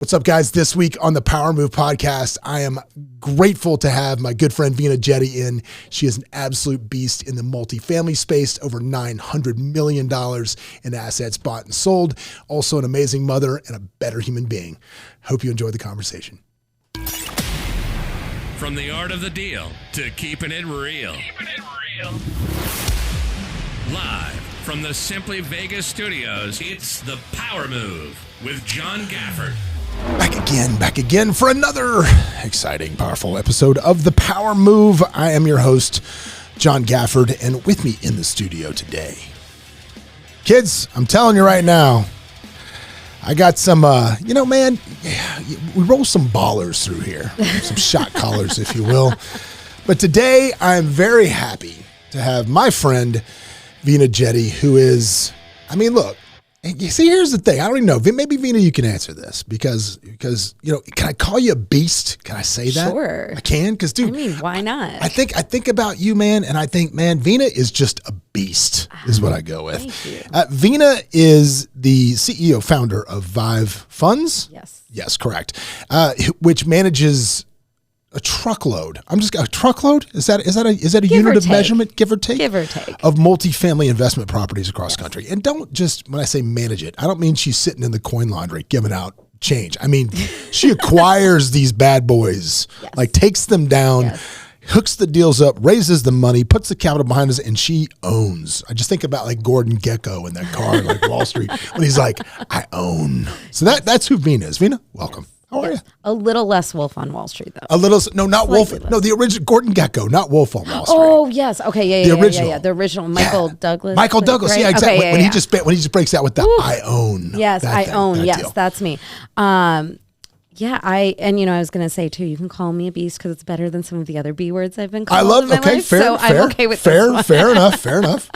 What's up, guys? This week on the Power Move podcast, I am grateful to have my good friend Veena Jetti in. She is an absolute beast in the multifamily space, over $900 million in assets bought and sold. Also an amazing mother and a better human being. Hope you enjoyed the conversation. From the art of the deal to keeping it real. Live from the Simply Vegas studios, it's the Power Move with John Gafford. Back again for another exciting, powerful episode of The Power Move. I am your host, John Gafford, and with me in the studio today. Kids, I'm telling you right now, I got some, man, we roll some ballers through here, some shot callers, if you will. But today, I'm very happy to have my friend, Veena Jetti, who is, look, you see, here's the thing. I don't even know. Maybe, Veena, you can answer this because can I call you a beast? Can I say that? Sure. I can? Because, dude. Why not? I think about you, man, and I think, man, Veena is just a beast, is what I go with. Thank you. Veena is the CEO, founder of Vive Funds. Yes. Yes, correct. Which manages a truckload. A truckload? Is that a unit of measurement, give or take? Give or take. Of multifamily investment properties across the country. And don't just, when I say manage it, I don't mean she's sitting in the coin laundry giving out change. I mean, she acquires these bad boys, like takes them down, hooks the deals up, raises the money, puts the capital behind us, and she owns. I just think about like Gordon Gekko in that car, like Wall Street, when he's like, I own. So that's who Veena is. Veena, welcome. How are you? A little less Wolf on Wall Street, though. Not Wolf. No, the original Gordon Gekko, not Wolf on Wall Street. Oh, yes. Okay, the original. The original Michael Douglas. Michael Douglas, right? yeah, exactly. Okay, when he just breaks out with the I own. Yes, I own. Yes, deal. that's me. I was going to say too, you can call me a beast because it's better than some of the other B words I've been called. I love. In my life, fair. So I'm okay with fair. this Fair enough. Fair enough.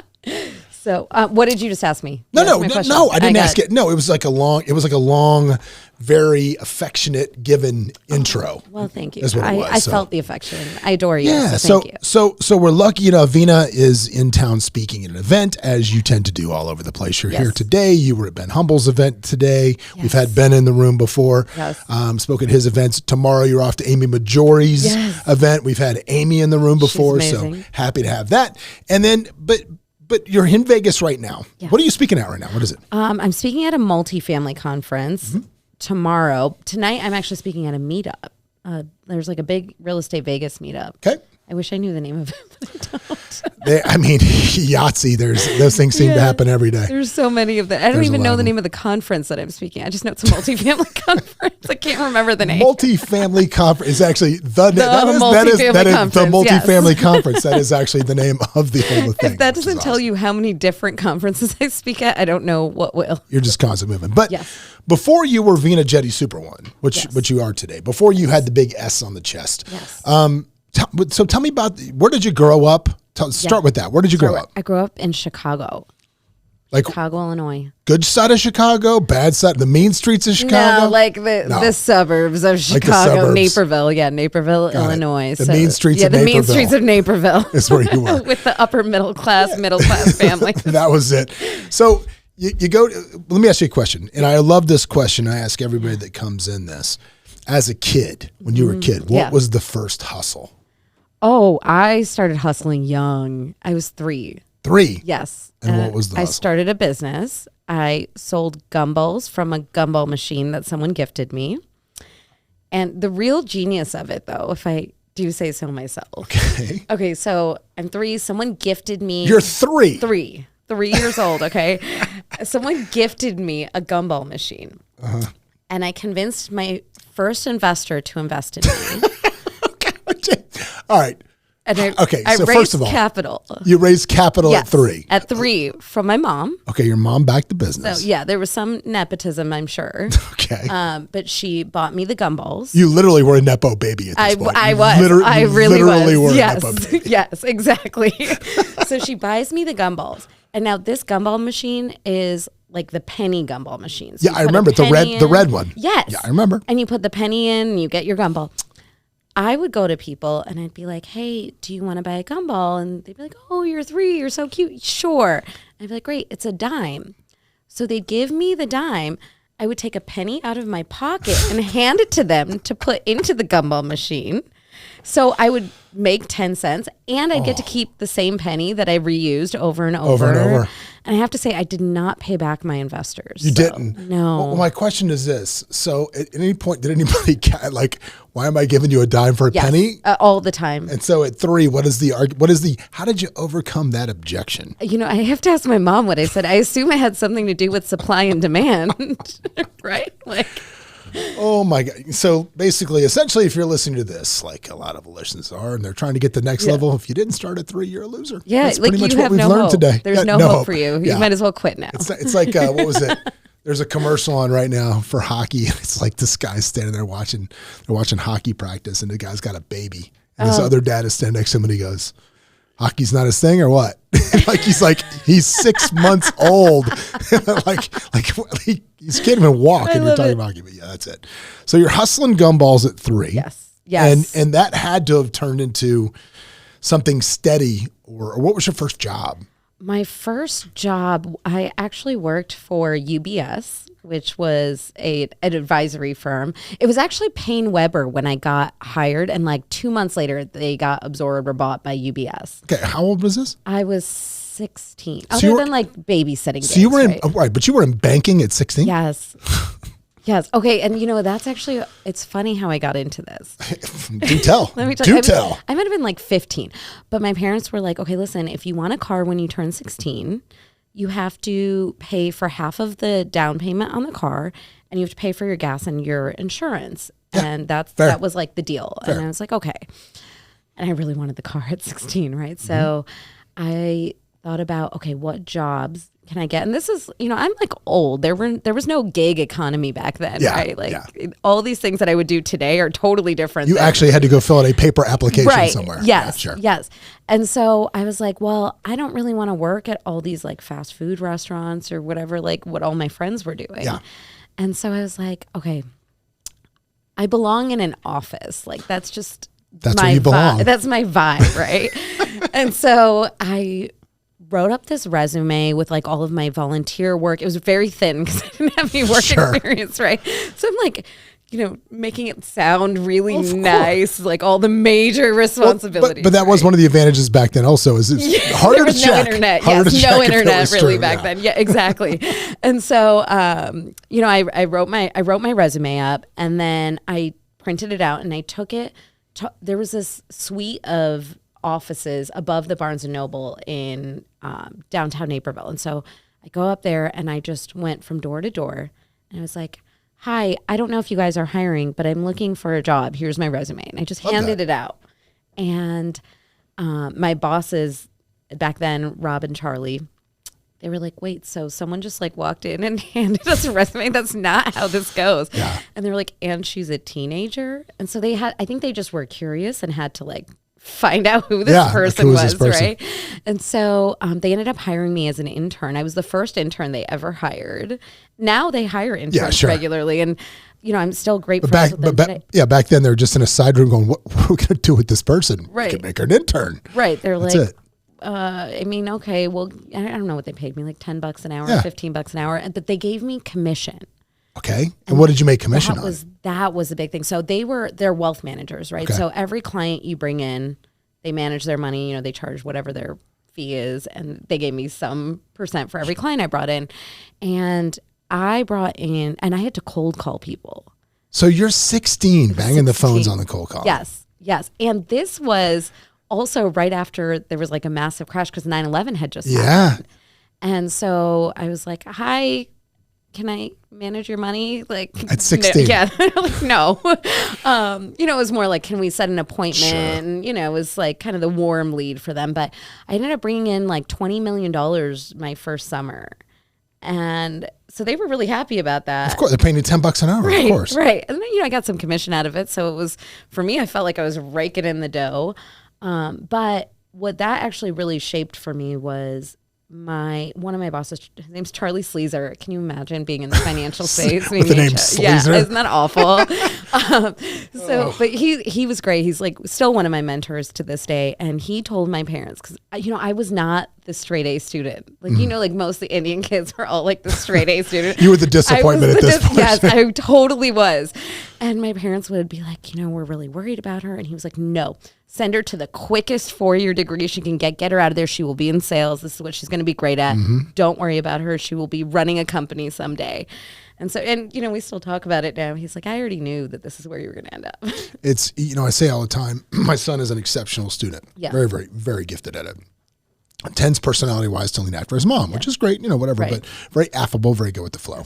So, what did you just ask me? No, I didn't ask it. No, it was like a long, very affectionate given intro. Well, thank you. Is what it was, I felt the affection. I adore you. Yeah. So thank you. So we're lucky enough. Veena is in town speaking at an event, as you tend to do all over the place. You're here today. You were at Ben Humble's event today. Yes. We've had Ben in the room before. Yes. Spoke at his events. Tomorrow you're off to Amy Majori's event. We've had Amy in the room before, so happy to have that. And then, But you're in Vegas right now. Yeah. What are you speaking at right now? What is it? I'm speaking at a multifamily conference tomorrow. Tonight, I'm actually speaking at a meetup. There's like a big real estate Vegas meetup. Okay. I wish I knew the name of it, but I don't. Yahtzee, those things seem to happen every day. There's so many of them. I don't even know the name of the conference that I'm speaking. I just know it's a multifamily conference. I can't remember the name. Multifamily conference is actually the name. That is the multifamily conference. That is actually the name of the whole thing. If that doesn't tell you how many different conferences I speak at, I don't know what will. You're just constantly moving. But before you were Veena Jetti Super One, which you are today, before you had the big S on the chest. Yes. So tell me about, where did you grow up? Start with that. Where did you grow up? I grew up in Chicago. Chicago, Illinois. Good side of Chicago, bad side, the mean streets of Chicago? No, like the suburbs of Chicago, Naperville. Yeah, Naperville, Illinois. The mean streets of Naperville. The mean streets of Naperville. Is where you were. With the upper middle class family. That was it. So you go, let me ask you a question. And I love this question. I ask everybody that comes in this. As a kid, when you were a kid, what was the first hustle? Oh, I started hustling young. I was 3. 3? Yes. And what was the hustle? I started a business. I sold gumballs from a gumball machine that someone gifted me. And the real genius of it, though, if I do say so myself. Okay, so I'm 3. Someone gifted me. You're 3? 3 years old, okay? Someone gifted me a gumball machine. Uh-huh. And I convinced my first investor to invest in me. All right. And I so raised first of all, capital. You raised capital at 3. At 3 from my mom. Okay, your mom backed the business. So yeah, there was some nepotism, I'm sure. Okay. But she bought me the gumballs. You literally were a nepo baby at this point. I was. I really literally was. Were a nepo baby. Yes, exactly. So she buys me the gumballs, and now this gumball machine is like the penny gumball machine. So I remember the red one. Yes. Yeah, I remember. And you put the penny in, and you get your gumball. I would go to people and I'd be like, hey, do you want to buy a gumball? And they'd be like, oh, you're 3, you're so cute. Sure. I'd be like, great, it's a dime. So they'd give me the dime. I would take a penny out of my pocket and hand it to them to put into the gumball machine. So I would make 10 cents and I'd get to keep the same penny that I reused over and over. And I have to say, I did not pay back my investors. You didn't? No. Well, my question is this. So at any point, did anybody like, why am I giving you a dime for a penny? All the time. And so at 3, how did you overcome that objection? You know, I have to ask my mom what I said. I assume it had something to do with supply and demand, right? Like, oh my God. So basically, essentially, if you're listening to this, like a lot of listeners are, and they're trying to get the next level, if you didn't start at 3, you're a loser. Yeah, that's like pretty much you what have we've no learned hope. today. There's no hope for you. You might as well quit now. It's like, what was it? There's a commercial on right now for hockey. It's like this guy's standing there watching hockey practice, and the guy's got a baby. And his other dad is standing next to him, and he goes, hockey's not his thing or what? he's 6 months old. He's can't even walk, and you're talking about hockey. But yeah, that's it. So you're hustling gumballs at 3. Yes. And that had to have turned into something steady. Or what was your first job? My first job, I actually worked for UBS, which was an advisory firm. It was actually Payne Weber when I got hired, and like 2 months later, they got absorbed or bought by UBS. Okay, how old was this? I was 16. So Other than like babysitting. So you were in but you were in banking at 16? Yes. Yes. Okay. And you know, that's actually, it's funny how I got into this. Do tell. Let me tell. I might have been like 15, but my parents were like, okay, listen, if you want a car when you turn 16, you have to pay for half of the down payment on the car, and you have to pay for your gas and your insurance. Yeah, and that was like the deal. Fair. And I was like, okay. And I really wanted the car at 16, right? Mm-hmm. So I thought about, okay, what jobs can I get? And this is, you know, I'm like old. There was no gig economy back then, right? Like all these things that I would do today are totally different. You actually had to go fill out a paper application somewhere. Yes, sure. Yes. And so I was like, well, I don't really want to work at all these like fast food restaurants or whatever, like what all my friends were doing. Yeah. And so I was like, okay, I belong in an office. Like that's where you belong. That's my vibe, right? And so I wrote up this resume with like all of my volunteer work. It was very thin because I didn't have any work experience, right? So I'm like, you know, making it sound really nice, like all the major responsibilities. But that was one of the advantages back then also, is it's harder to check. No internet. No internet really back then. Yeah, exactly. And so, you know, I wrote my resume up, and then I printed it out, and I took it. There was this suite of offices above the Barnes & Noble in downtown Naperville. And so I go up there, and I just went from door to door, and I was like, hi, I don't know if you guys are hiring, but I'm looking for a job. Here's my resume. And I just handed it out. And my bosses back then, Rob and Charlie, they were like, wait, so someone just like walked in and handed us a resume? That's not how this goes. Yeah. And they were like, and she's a teenager. And so I think they just were curious and had to like find out who this person was, right? And so they ended up hiring me as an intern. I was the first intern they ever hired. Now they hire interns regularly, and you know, I'm still grateful. Back then they're just in a side room going, "What are we going to do with this person? Right, we can make her an intern." Right? They're like, I mean, okay, well, I don't know what they paid me, like $10 an hour, $15 an hour, but they gave me commission. Okay. And what did you make commission on? That was a big thing. So they're wealth managers, right? Okay. So every client you bring in, they manage their money, you know, they charge whatever their fee is, and they gave me some percent for every client I brought in. And I brought in, and I had to cold call people. So you're 16 banging the phones on the cold call. Yes. And this was also right after there was like a massive crash because 9/11 had just happened. And so I was like, hi, can I manage your money? Like at 16. No. You know, it was more like, can we set an appointment? Sure. You know, it was like kind of the warm lead for them. But I ended up bringing in like $20 million my first summer. And so they were really happy about that. Of course, they're paying you $10 an hour, right, of course. Right. And then, you know, I got some commission out of it. So it was, for me, I felt like I was raking in the dough. But what that actually really shaped for me was one of my bosses, his name's Charlie Sleazer. Can you imagine being in the financial space? With the name Sleazer? Yeah, isn't that awful? But he was great. He's like still one of my mentors to this day. And he told my parents, because, you know, I was not the straight A student. Like, like most of the Indian kids were all like the straight A student. You were the disappointment at this point. Yes, I totally was. And my parents would be like, we're really worried about her. And he was like, no, send her to the quickest 4-year degree she can get her out of there. She will be in sales. This is what she's going to be great at. Don't worry about her. She will be running a company someday. And so, we still talk about it now. He's like, I already knew that this is where you were going to end up. It's, I say all the time, my son is an exceptional student. Yeah. Very, very, very gifted at it. Tends personality-wise to lean after his mom, which is great, whatever, Right. but very affable, very good with the flow.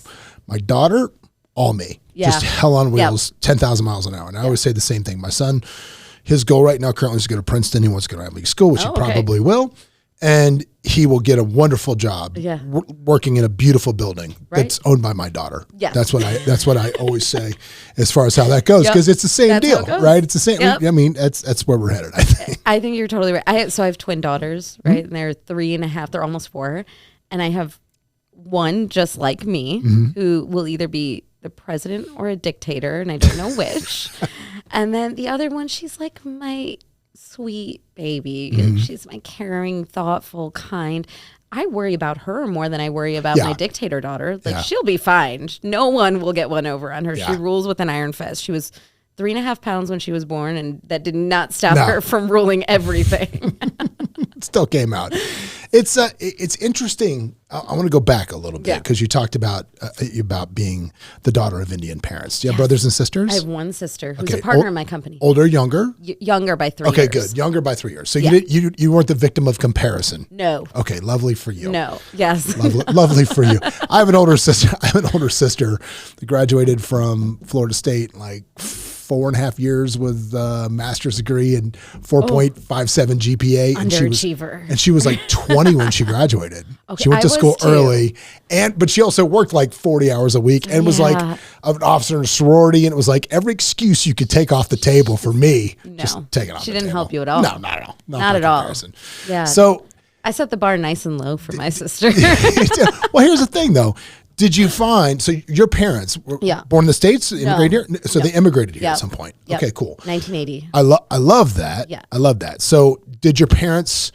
My daughter, all me. Yeah. Just hell on wheels, 10,000 miles an hour. And I always say the same thing. My son, his goal right now currently is to go to Princeton. He wants to go to Ivy League school, which he probably will. And he will get a wonderful job working in a beautiful building that's owned by my daughter. Yes. That's what I always say as far as how that goes, because it's the same deal, right? It's the same. Yep. I mean, that's where we're headed, I think. I think you're totally right. I have twin daughters, right? And they're 3.5. They're almost 4. And I have one just like me who will either be the president or a dictator, and I don't know which. And then the other one, she's like my sweet baby. She's my caring, thoughtful, kind. I worry about her more than I worry about my dictator daughter. Like, she'll be fine. No one will get one over on her. She rules with an iron fist. She was 3.5 pounds when she was born, and that did not stop her from ruling everything. It still came out. It's interesting. I want to go back a little bit because you talked about being the daughter of Indian parents. Do you have brothers and sisters? I have one sister who's a partner in my company. Older, younger? Younger by 3 years. Okay, good. Younger by 3 years. So you weren't the victim of comparison. No. Okay, lovely for you. No. Yes. Lovely for you. I have an older sister. That graduated from Florida State like 4.5 years with a master's degree and 4.57 GPA. Underachiever. And she was like 20 when she graduated. Okay, she went to school too. early, but she also worked like 40 hours a week and was like an officer in a sorority. And it was like every excuse you could take off the table for me, just take it off the table. She didn't help you at all. No, not at all. Not at all. Yeah. So I set the bar nice and low for my sister. well, here's the thing though. Did you find, so your parents were born in the States, immigrated here? So they immigrated here at some point. Yep. Okay, cool. 1980. I love that. Yeah. I love that. So did your parents,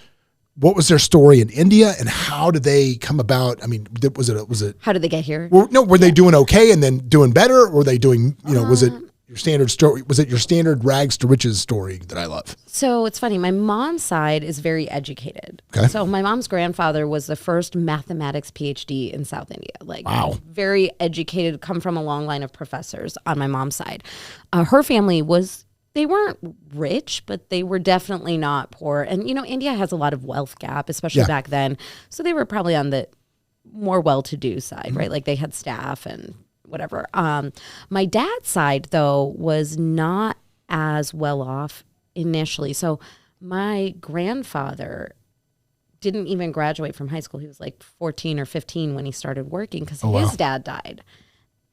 what was their story in India and how did they come about? I mean, was it? How did they get here? Were they doing okay and then doing better? Or were they doing, was it your standard story? Was it your standard rags to riches story that I love? So it's funny. My mom's side is very educated. Okay. So my mom's grandfather was the first mathematics PhD in South India. Like, very educated, come from a long line of professors on my mom's side. Her family they weren't rich, but they were definitely not poor. And, India has a lot of wealth gap, especially back then. So they were probably on the more well-to-do side, right? Like they had staff and whatever. My dad's side, though, was not as well off initially. So my grandfather didn't even graduate from high school. He was like 14 or 15 when he started working because his dad died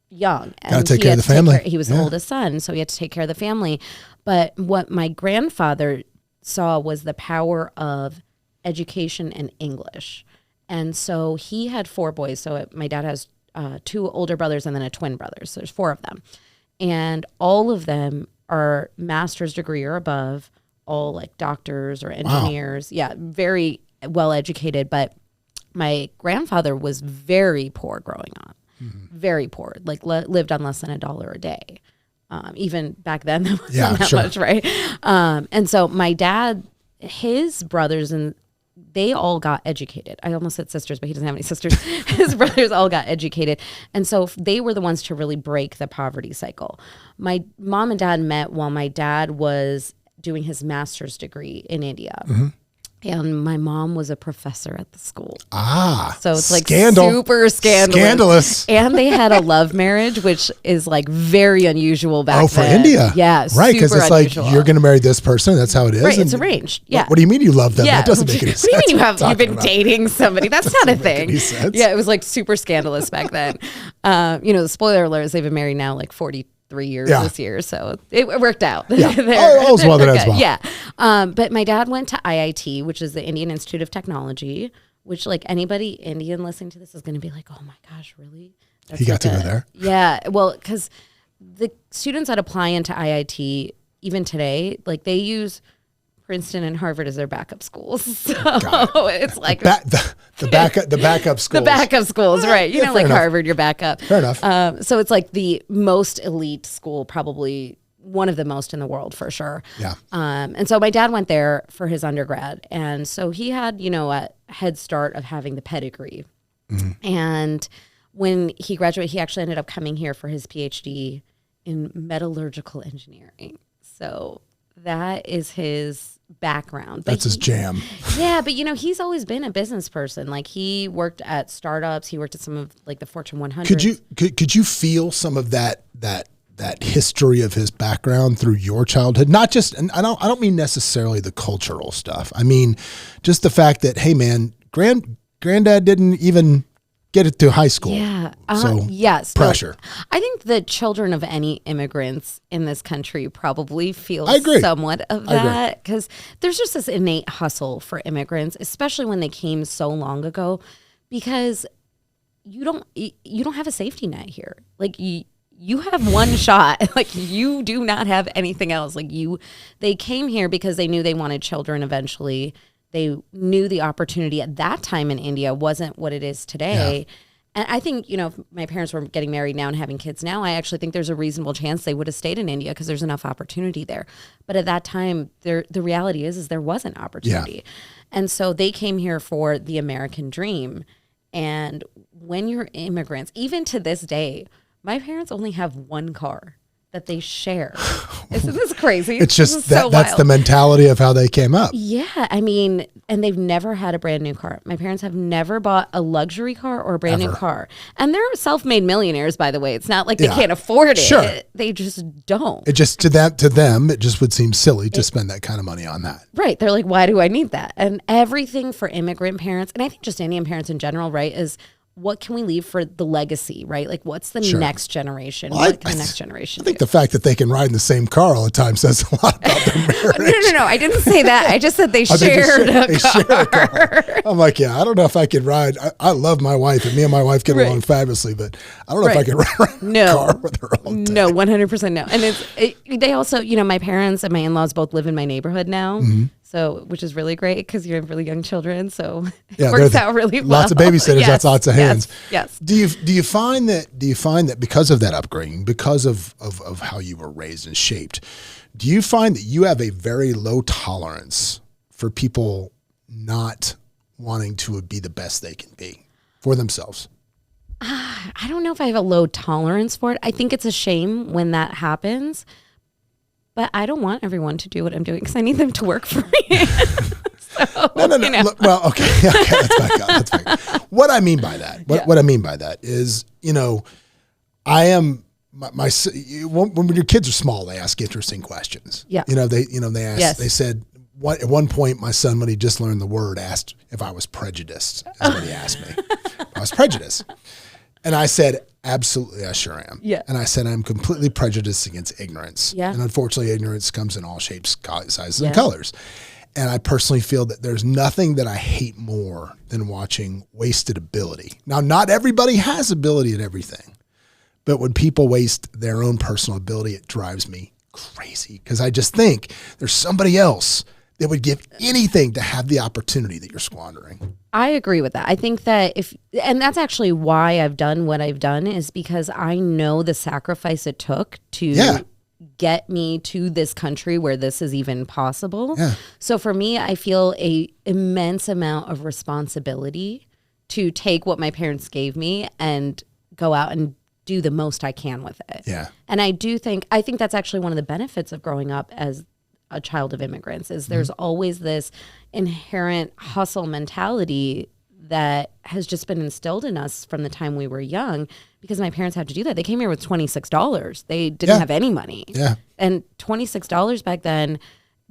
young. Got to take care of the family. He was the oldest son, so he had to take care of the family. But what my grandfather saw was the power of education and English. And so he had 4 boys. So my dad has 2 older brothers and then a twin brother. So there's 4 of them. And all of them are master's degree or above, all like doctors or engineers. Wow. Yeah, very well educated. But my grandfather was very poor growing up. Very poor, like lived on less than $1 a day. Even back then, that wasn't that much, right? And so my dad, his brothers, and they all got educated. I almost said sisters, but he doesn't have any sisters. His brothers all got educated. And so they were the ones to really break the poverty cycle. My mom and dad met while my dad was doing his master's degree in India. And my mom was a professor at the school. So it's like super scandalous. And they had a love marriage, which is like very unusual back then. Oh, for India. Yeah, right, because it's unusual. Like, you're going to marry this person. That's how it is. Right, it's arranged. Yeah. What do you mean you love them? That doesn't make any sense. What do you mean you've been dating somebody? That's not a thing. Yeah, it was like super scandalous back then. The spoiler alert is they've been married now like 43 years this year. So it worked out. Yeah. All's well that ends well. Yeah. But my dad went to IIT, which is the Indian Institute of Technology, which like anybody Indian listening to this is going to be like, oh my gosh, really? He got to go there? Yeah. Well, because the students that apply into IIT, even today, like they use Princeton and Harvard as their backup schools. So it's like the backup schools. The backup schools, right. You know, like enough. Harvard, your backup. Fair enough. So it's like the most elite school, probably one of the most in the world for sure. Yeah. And so my dad went there for his undergrad. And so he had, a head start of having the pedigree. Mm-hmm. And when he graduated, he actually ended up coming here for his PhD in metallurgical engineering. So that is his background. That's his jam. Yeah, but he's always been a business person. Like he worked at startups. He worked at some of like the Fortune 100. Could you feel some of that history of his background through your childhood? Not just, and I don't mean necessarily the cultural stuff. I mean just the fact that, hey man, granddad didn't even get it to high school. Yeah. So yes. Pressure. No, I think the children of any immigrants in this country probably feel somewhat of that, because there's just this innate hustle for immigrants, especially when they came so long ago, because you don't have a safety net here. Like you have one shot. Like you do not have anything else. Like they came here because they knew they wanted children eventually. They knew the opportunity at that time in India wasn't what it is today. Yeah. And I think, if my parents were getting married now and having kids now, I actually think there's a reasonable chance they would have stayed in India because there's enough opportunity there. But at that time, the reality is there wasn't opportunity. Yeah. And so they came here for the American dream. And when you're immigrants, even to this day, my parents only have one car that they share. Isn't this crazy? It's just that's the mentality of how they came up. Yeah. I mean, and they've never had a brand new car. My parents have never bought a luxury car or a brand new car. And they're self-made millionaires, by the way. It's not like they can't afford it. Sure. They just don't. It just to them, it just would seem silly to spend that kind of money on that. Right. They're like, why do I need that? And everything for immigrant parents, and I think just Indian parents in general, right, is what can we leave for the legacy, right? Like, what's the next generation? Well, what can the next generation I think the fact that they can ride in the same car all the time says a lot about their marriage. No. I didn't say that. I just said they shared a car. I'm like, yeah, I don't know if I could ride. I love my wife, and me and my wife get along fabulously, but I don't know if I could ride in a car with her all day. No, 100% no. And they also, my parents and my in-laws both live in my neighborhood now. Mm-hmm. So, which is really great because you have really young children. So it works out really well. Lots of babysitters. That's lots of hands. Yes. Do you find that because of that upbringing, because of how you were raised and shaped, do you find that you have a very low tolerance for people not wanting to be the best they can be for themselves? I don't know if I have a low tolerance for it. I think it's a shame when that happens. But I don't want everyone to do what I'm doing because I need them to work for me. So, no. Look, well, okay. Let's back up. What I mean by that, what I mean by that is, I am when your kids are small, they ask interesting questions. Yeah. They ask. Yes. They said at one point, my son, when he just learned the word, asked if I was prejudiced. That's what he asked me. I was prejudiced. And I said, absolutely, I sure am. Yeah. And I said, I'm completely prejudiced against ignorance. Yeah. And unfortunately, ignorance comes in all shapes, sizes, and colors. And I personally feel that there's nothing that I hate more than watching wasted ability. Now, not everybody has ability at everything. But when people waste their own personal ability, it drives me crazy. Because I just think there's somebody else that would give anything to have the opportunity that you're squandering. I agree with that. I think that and that's actually why I've done what I've done, is because I know the sacrifice it took to get me to this country where this is even possible. Yeah. So for me, I feel a immense amount of responsibility to take what my parents gave me and go out and do the most I can with it. Yeah. And I think that's actually one of the benefits of growing up as a child of immigrants is there's always this inherent hustle mentality that has just been instilled in us from the time we were young, because my parents had to do that. They came here with $26. They didn't have any money. Yeah. And $26 back then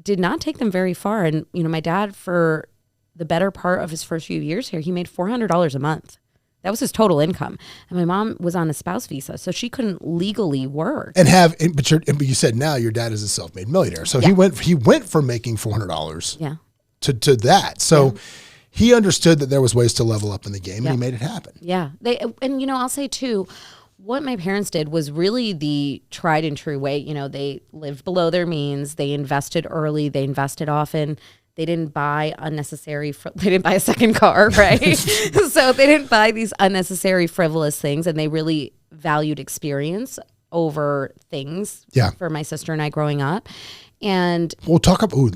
did not take them very far. And, my dad, for the better part of his first few years here, he made $400 a month. That was his total income. And my mom was on a spouse visa, so she couldn't legally work. But you said now your dad is a self-made millionaire. So he went from making $400 to that. So he understood that there was ways to level up in the game, and he made it happen. Yeah. I'll say too, what my parents did was really the tried and true way. You know, they lived below their means. They invested early. They invested often. They didn't buy they didn't buy a second car, right? So they didn't buy these unnecessary frivolous things, and they really valued experience over things for my sister and I growing up. And we'll talk about,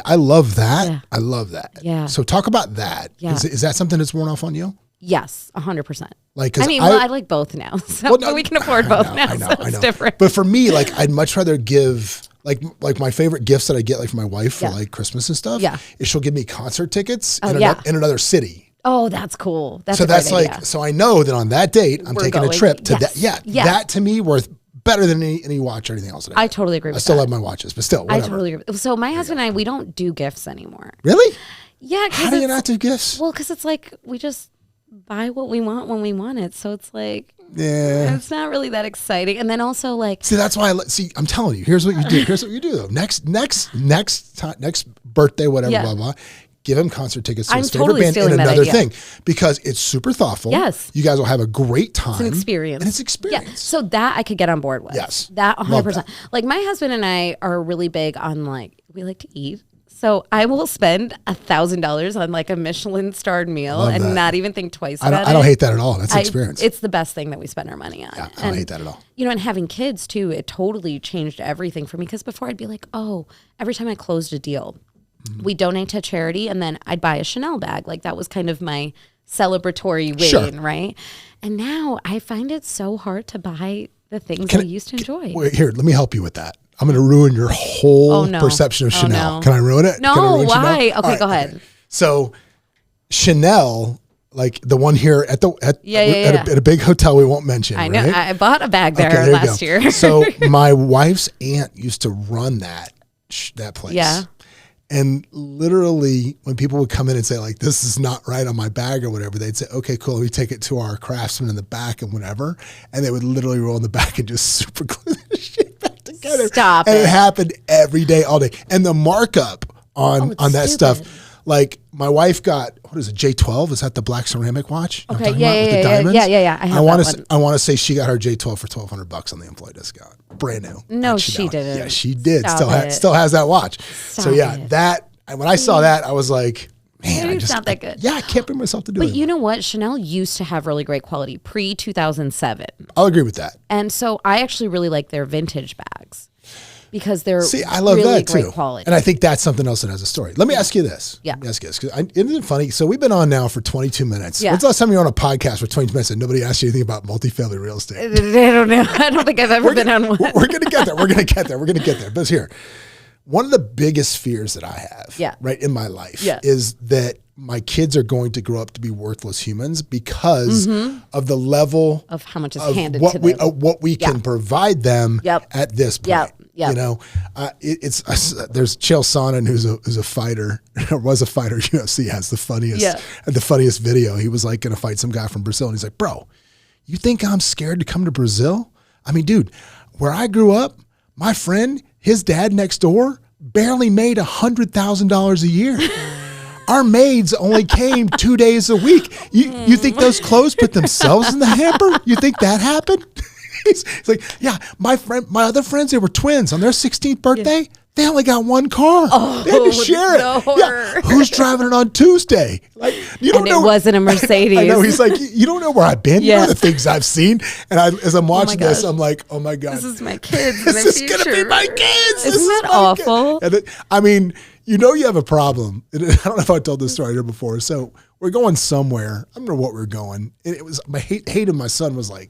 I love that. Yeah. I love that. Yeah. So talk about that. Yeah. Is that something that's worn off on you? Yes, 100%. Like, I like both now. So we can afford both now. I know. It's different. But for me, like, I'd much rather give, like my favorite gifts that I get, like for my wife for like Christmas and stuff, is she'll give me concert tickets in another city. Oh, that's cool. That's so I know that on that date, I'm taking a trip to that. Yeah. That to me worth better than any watch or anything else. I totally agree with that. I still love my watches, but still, whatever. I totally agree. So my husband and I, we don't do gifts anymore. Really? Yeah. How do you not do gifts? Well, because it's like we just buy what we want when we want it. So it's like, it's not really that exciting. And then also like, that's why I'm telling you, here's what you do. Here's what you do though. Next birthday, whatever, blah, blah. Give him concert tickets to his favorite band and another thing, because it's super thoughtful. Yes. You guys will have a great time. It's an experience. And it's experience. Yeah. So that I could get on board with. Yes. That 100%. Like my husband and I are really big on we like to eat. So I will spend $1,000 on like a Michelin starred meal and not even think twice about it. I don't hate that at all. That's experience. It's the best thing that we spend our money on. Yeah, I don't hate that at all. You know, and having kids too, it totally changed everything for me, because before I'd be like, every time I closed a deal, we donate to charity, and then I'd buy a Connel bag. Like that was kind of my celebratory win, right? And now I find it so hard to buy the things I used to enjoy. Wait, here, let me help you with that. I'm going to ruin your whole perception of Connel. No. Can I ruin it? No, why? Connel? Okay, go ahead. Okay. So Connel, like the one here at a big hotel we won't mention. I know. Right? I bought a bag there last year. So my wife's aunt used to run that place. Yeah. And literally, when people would come in and say, like, this is not right on my bag or whatever, they'd say, okay, cool, we take it to our craftsman in the back and whatever. And they would literally roll in the back and just super glue the shit back together. Stop and it happened every day, all day. And the markup on that stuff, like, my wife got, what is it, J12? Is that the black ceramic watch? Okay, with the diamonds? Yeah. I want to say she got her J12 for $1,200 on the employee discount. Brand new. No, she didn't. Yeah, she did. Stop Still has that watch. Stop it. When I saw that, I was like, man, it's not that good. Yeah, I can't bring myself to do it. But you know what? Connel used to have really great quality pre-2007. I'll agree with that. And so I actually really like their vintage bags, because they're I love really that too. great quality. And I think that's something else that has a story. Let me ask you this. Yeah. Let me ask you this, because isn't it funny? So we've been on now for 22 minutes. Yeah. When's the last time you were on a podcast for 22 minutes and nobody asked you anything about multifamily real estate? I don't know. I don't think I've ever been on one. We're going to get there. We're going to get there. But here, one of the biggest fears that I have right in my life is that my kids are going to grow up to be worthless humans because of the level of how much is handed what to we, them. what we can provide them at this point. Yep. You know, there's Chael Sonnen, who's a fighter, or was a fighter. UFC has the funniest video. He was like going to fight some guy from Brazil, and he's like, "Bro, you think I'm scared to come to Brazil? I mean, dude, where I grew up, my friend, his dad next door barely made $100,000 a year." Our maids only came 2 days a week. You think those clothes put themselves in the hamper? You think that happened? He's like, yeah, my other friends, they were twins. On their 16th birthday, they only got one car. They had to share it. Yeah. Who's driving it on Tuesday? Like, you don't know. It wasn't a Mercedes. I know. He's like, you don't know where I've been. You know the things I've seen. And as I'm watching this, I'm like, oh my God. This is my kids. This is going to be my kids. Isn't that awful? I mean, you have a problem. I don't know if I told this story here before. So we're going somewhere. I don't know what we're going. And it was my hate of my son was like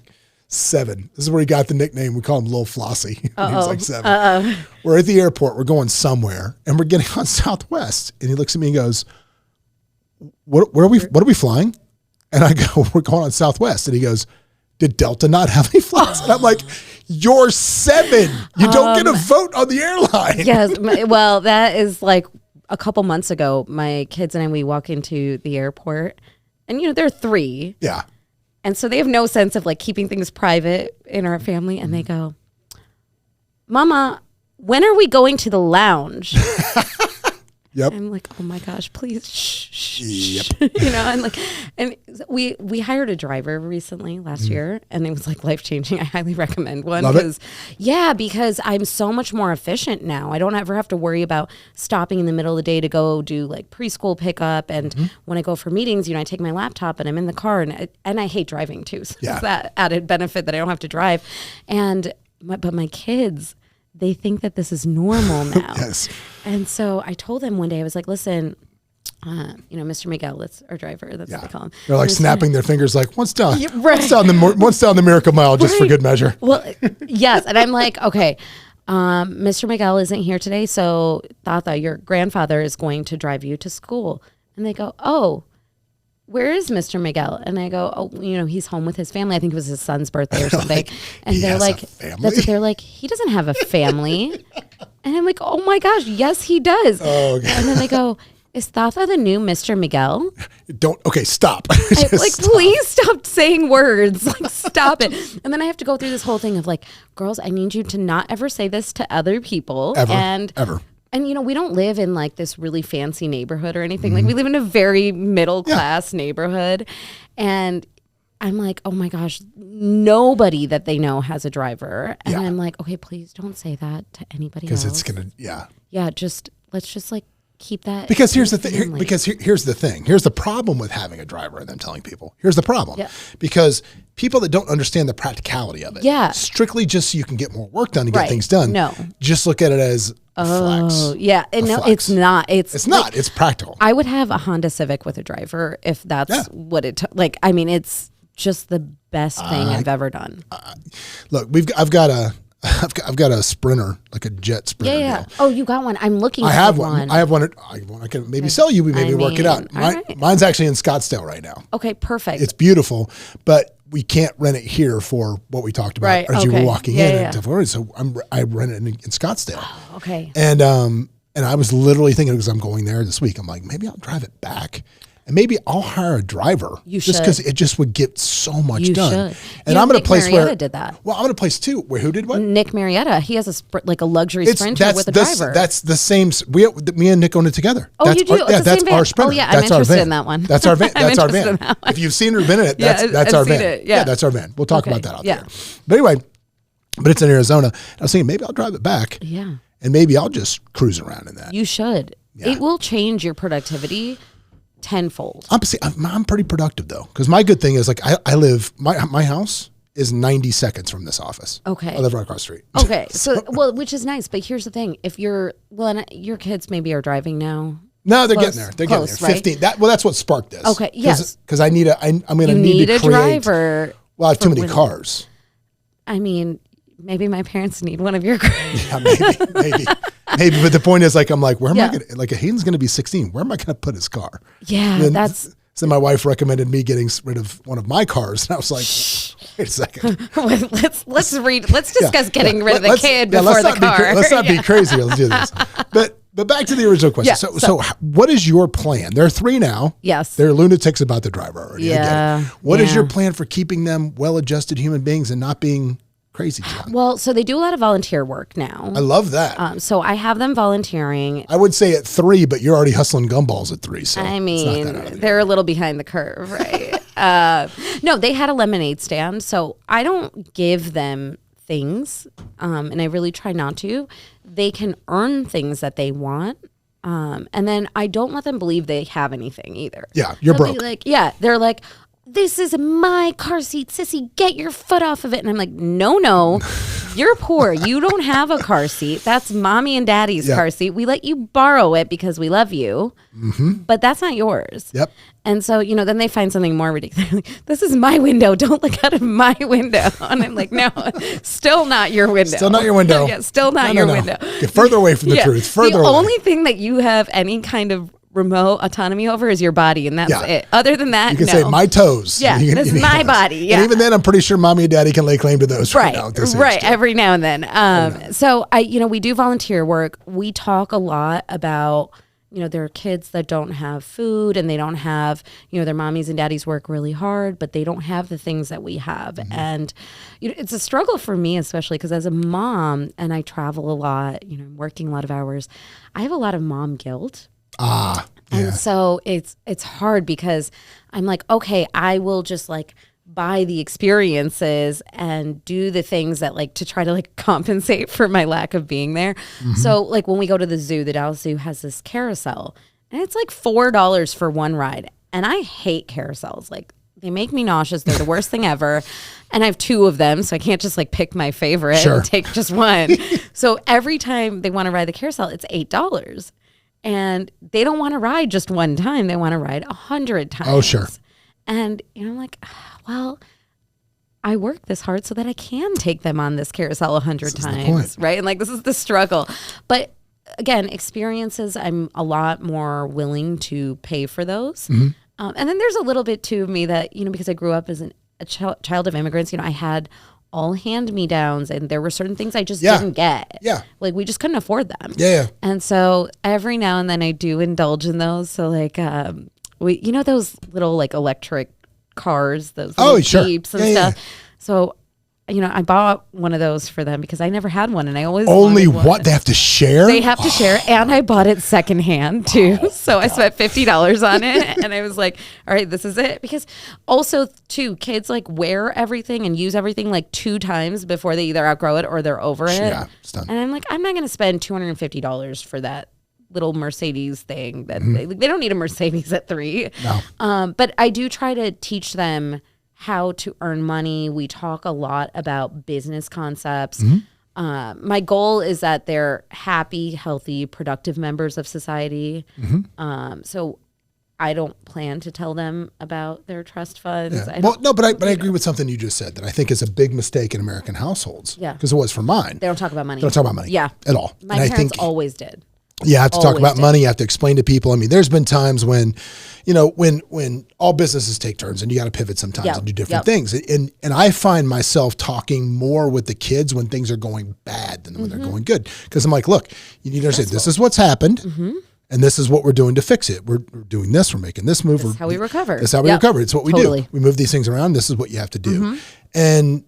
7. This is where he got the nickname. We call him Lil Flossie. He was like 7. We're at the airport. We're going somewhere, and we're getting on Southwest. And he looks at me and goes, "What are we flying?" And I go, "We're going on Southwest." And he goes, "Did Delta not have any flights?" And I'm like, "You're 7. You don't get a vote on the airline." Yes. Well, that is like a couple months ago. My kids and we walk into the airport, and they're 3. Yeah. And so they have no sense of like keeping things private in our family. And they go, "Mama, when are we going to the lounge?" Yep. I'm like, oh my gosh, please, shh. Yep. And we hired a driver recently last year, and it was like life changing. I highly recommend one. Love it. Because I'm so much more efficient now. I don't ever have to worry about stopping in the middle of the day to go do like preschool pickup. And when I go for meetings, I take my laptop and I'm in the car, and I hate driving too. So it's that added benefit that I don't have to drive. But my kids, they think that this is normal now. Yes. And so I told them one day, I was like, listen, Mr. Miguel, that's our driver. That's what I call him. They're like snapping their fingers like, once down the Miracle Mile, just for good measure. Well, yes. And I'm like, okay, Mr. Miguel isn't here today. So Tata, your grandfather is going to drive you to school. And they go, oh, where is Mr. Miguel? And I go, oh, he's home with his family. I think it was his son's birthday or something. And they're like, that's what they're like, he doesn't have a family. And I'm like, oh my gosh, yes, he does. Oh, okay. And then they go, is Tata the new Mr. Miguel? Stop. Please stop saying words. Like, stop it. And then I have to go through this whole thing of like, girls, I need you to not ever say this to other people. Ever. And, we don't live in like this really fancy neighborhood or anything. Like we live in a very middle class neighborhood. And I'm like, oh my gosh, nobody that they know has a driver. And I'm like, okay, please don't say that to anybody else. Because it's going to, let's just like keep that. Because here's the thing. Here's the thing. Here's the problem with having a driver and them telling people. Here's the problem. Yeah. Because people that don't understand the practicality of it. Yeah. Strictly just so you can get more work done and get things done. No. Just look at it as a flex. Oh, yeah. And no, it's not. It's not. Like, it's practical. I would have a Honda Civic with a driver if that's what it took. Like, I mean, it's just the best thing I've ever done. Look, I've got a Sprinter, like a jet Sprinter. Yeah. Oh, you got one. I'm looking. I have one. I can maybe sell you. We maybe work it out. Mine's actually in Scottsdale right now. Okay, perfect. It's beautiful, but we can't rent it here for what we talked about as you were walking in. So I rent it in Scottsdale. Oh, okay. And I was literally thinking, because I'm going there this week, I'm like, maybe I'll drive it back. And maybe I'll hire a driver just because it just would get so much done. Should. And I'm in a place Marietta where did that. Well, I'm in a place too where who did what? Nick Marietta. He has a luxury Sprinter with a driver. That's the same. Me and Nick own it together. Oh, that's you do? That's our Sprinter. Oh, yeah. That's I'm interested in that one. That's our van. That's our van. If you've seen or been in it, that's our van. Yeah, that's our van. We'll talk about that out there. But anyway, it's in Arizona. I was thinking maybe I'll drive it back. Yeah. And maybe I'll just cruise around in that. You should. Yeah. It will change your productivity tenfold. I'm pretty productive though, because my good thing is like I live my house is 90 seconds from this office. Okay, I live right across the street. Okay, so which is nice, but here's the thing: if your kids maybe are driving now. No, they're getting there. They're getting there. 15. Right? That's what sparked this. Okay, yes, because I'm going to need a driver. Well, I have too many cars. I mean, maybe my parents need one of your cars. Yeah, maybe. Maybe, but the point is, like, I'm like, where am I going to, like, Hayden's going to be 16. Where am I going to put his car? Yeah, So my wife recommended me getting rid of one of my cars. And I was like, wait a second. Let's discuss getting rid of the kid before the car. Let's not be crazy. Let's do this. But back to the original question. Yeah, so what is your plan? There are 3 now. Yes. They're lunatics about the driver already. Yeah. What is your plan for keeping them well-adjusted human beings and not being crazy, John? Well, so they do a lot of volunteer work now. I love that. So I have them volunteering. I would say at 3, but you're already hustling gumballs at 3. So I mean, they're a little behind the curve, right? No, they had a lemonade stand. So I don't give them things, and I really try not to. They can earn things that they want. And then I don't let them believe they have anything either. Yeah, you're broke. They're like, this is my car seat, sissy, get your foot off of it. And I'm like, no, you're poor. You don't have a car seat. That's mommy and daddy's car seat. We let you borrow it because we love you, but that's not yours. Yep. And so, then they find something more ridiculous. Like, this is my window. Don't look out of my window. And I'm like, no, still not your window. Still not your window. Yeah, still not your window. Get further away from the truth. Further away. The only thing that you have any kind of remote autonomy over is your body, and that's it. Other than that, you can say my toes. Yeah, this is my body. Yeah, and even then, I'm pretty sure mommy and daddy can lay claim to those right now. Right, every now and then. So we do volunteer work. We talk a lot about there are kids that don't have food, and they don't have their mommies and daddies work really hard, but they don't have the things that we have, and it's a struggle for me, especially because as a mom, and I travel a lot, I'm working a lot of hours. I have a lot of mom guilt. And so it's hard because I'm like, okay, I will just like buy the experiences and do the things that like to try to like compensate for my lack of being there. So like when we go to the zoo, the Dallas Zoo has this carousel and it's like $4 for one ride. And I hate carousels. Like they make me nauseous. They're the worst thing ever. And I have 2 of them, so I can't just like pick my favorite and take just one. So every time they want to ride the carousel, it's $8. And they don't want to ride just one time. They want to ride 100 times. Oh, sure. And I'm like, well, I work this hard so that I can take them on this carousel 100 times, right? And like, this is the struggle. But again, experiences, I'm a lot more willing to pay for those. And then there's a little bit too of me that, because I grew up as a child of immigrants, I had all hand-me-downs and there were certain things I just didn't get. Yeah. Like we just couldn't afford them. Yeah. And so every now and then I do indulge in those. So like, those little like electric cars, those little Jeeps and stuff. Yeah. So, I bought one of those for them because I never had one and I always only wanted one. What they have to share. They have to share, and I bought it secondhand too. So I spent $50 on it, and I was like, "All right, this is it." Because also, too, kids like wear everything and use everything like 2 times before they either outgrow it or they're over it. Yeah, it's done. And I'm like, I'm not going to spend $250 for that little Mercedes thing that they don't need a Mercedes at 3. No. But I do try to teach them how to earn money. We talk a lot about business concepts. My goal is that they're happy, healthy, productive members of society. So I don't plan to tell them about their trust funds. Yeah. But I agree with something you just said that I think is a big mistake in American households. Yeah. Because it was for mine. They don't talk about money. They don't talk about money. Yeah. At all. My parents always did. You have to talk about money. You have to explain to people. I mean, there's been times when, when all businesses take turns and you got to pivot sometimes and do different things. And I find myself talking more with the kids when things are going bad than when they're going good. Because I'm like, look, you need to understand this is what's happened. And this is what we're doing to fix it. We're doing this. We're making this move. This is how we recover. This is how we recover. It's what we do. We move these things around. This is what you have to do. And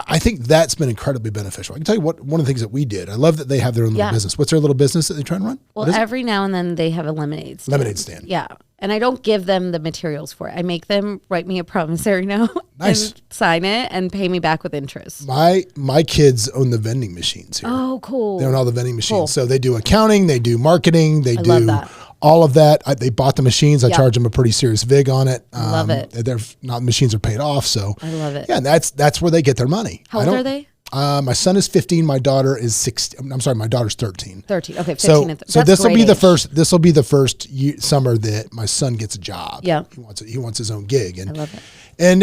I think that's been incredibly beneficial. I can tell you one of the things that we did. I love that they have their own little business. What's their little business that they try and run? Well, every now and then they have a lemonade stand. Lemonade stand. Yeah. And I don't give them the materials for it. I make them write me a promissory note and sign it and pay me back with interest. My kids own the vending machines here. Oh, cool. They own all the vending machines. So they do accounting, they do marketing, they do all of that. They bought the machines. I charge them a pretty serious vig on it. I love it. The machines are paid off. So I love it. Yeah, and that's where they get their money. How old are they? My son is 15. My daughter is 16. I'm sorry, my daughter's 13. 13. Okay, 15 and 13. So this will be the first. This will be the first summer that my son gets a job. Yeah, he wants his own gig, and I love it. And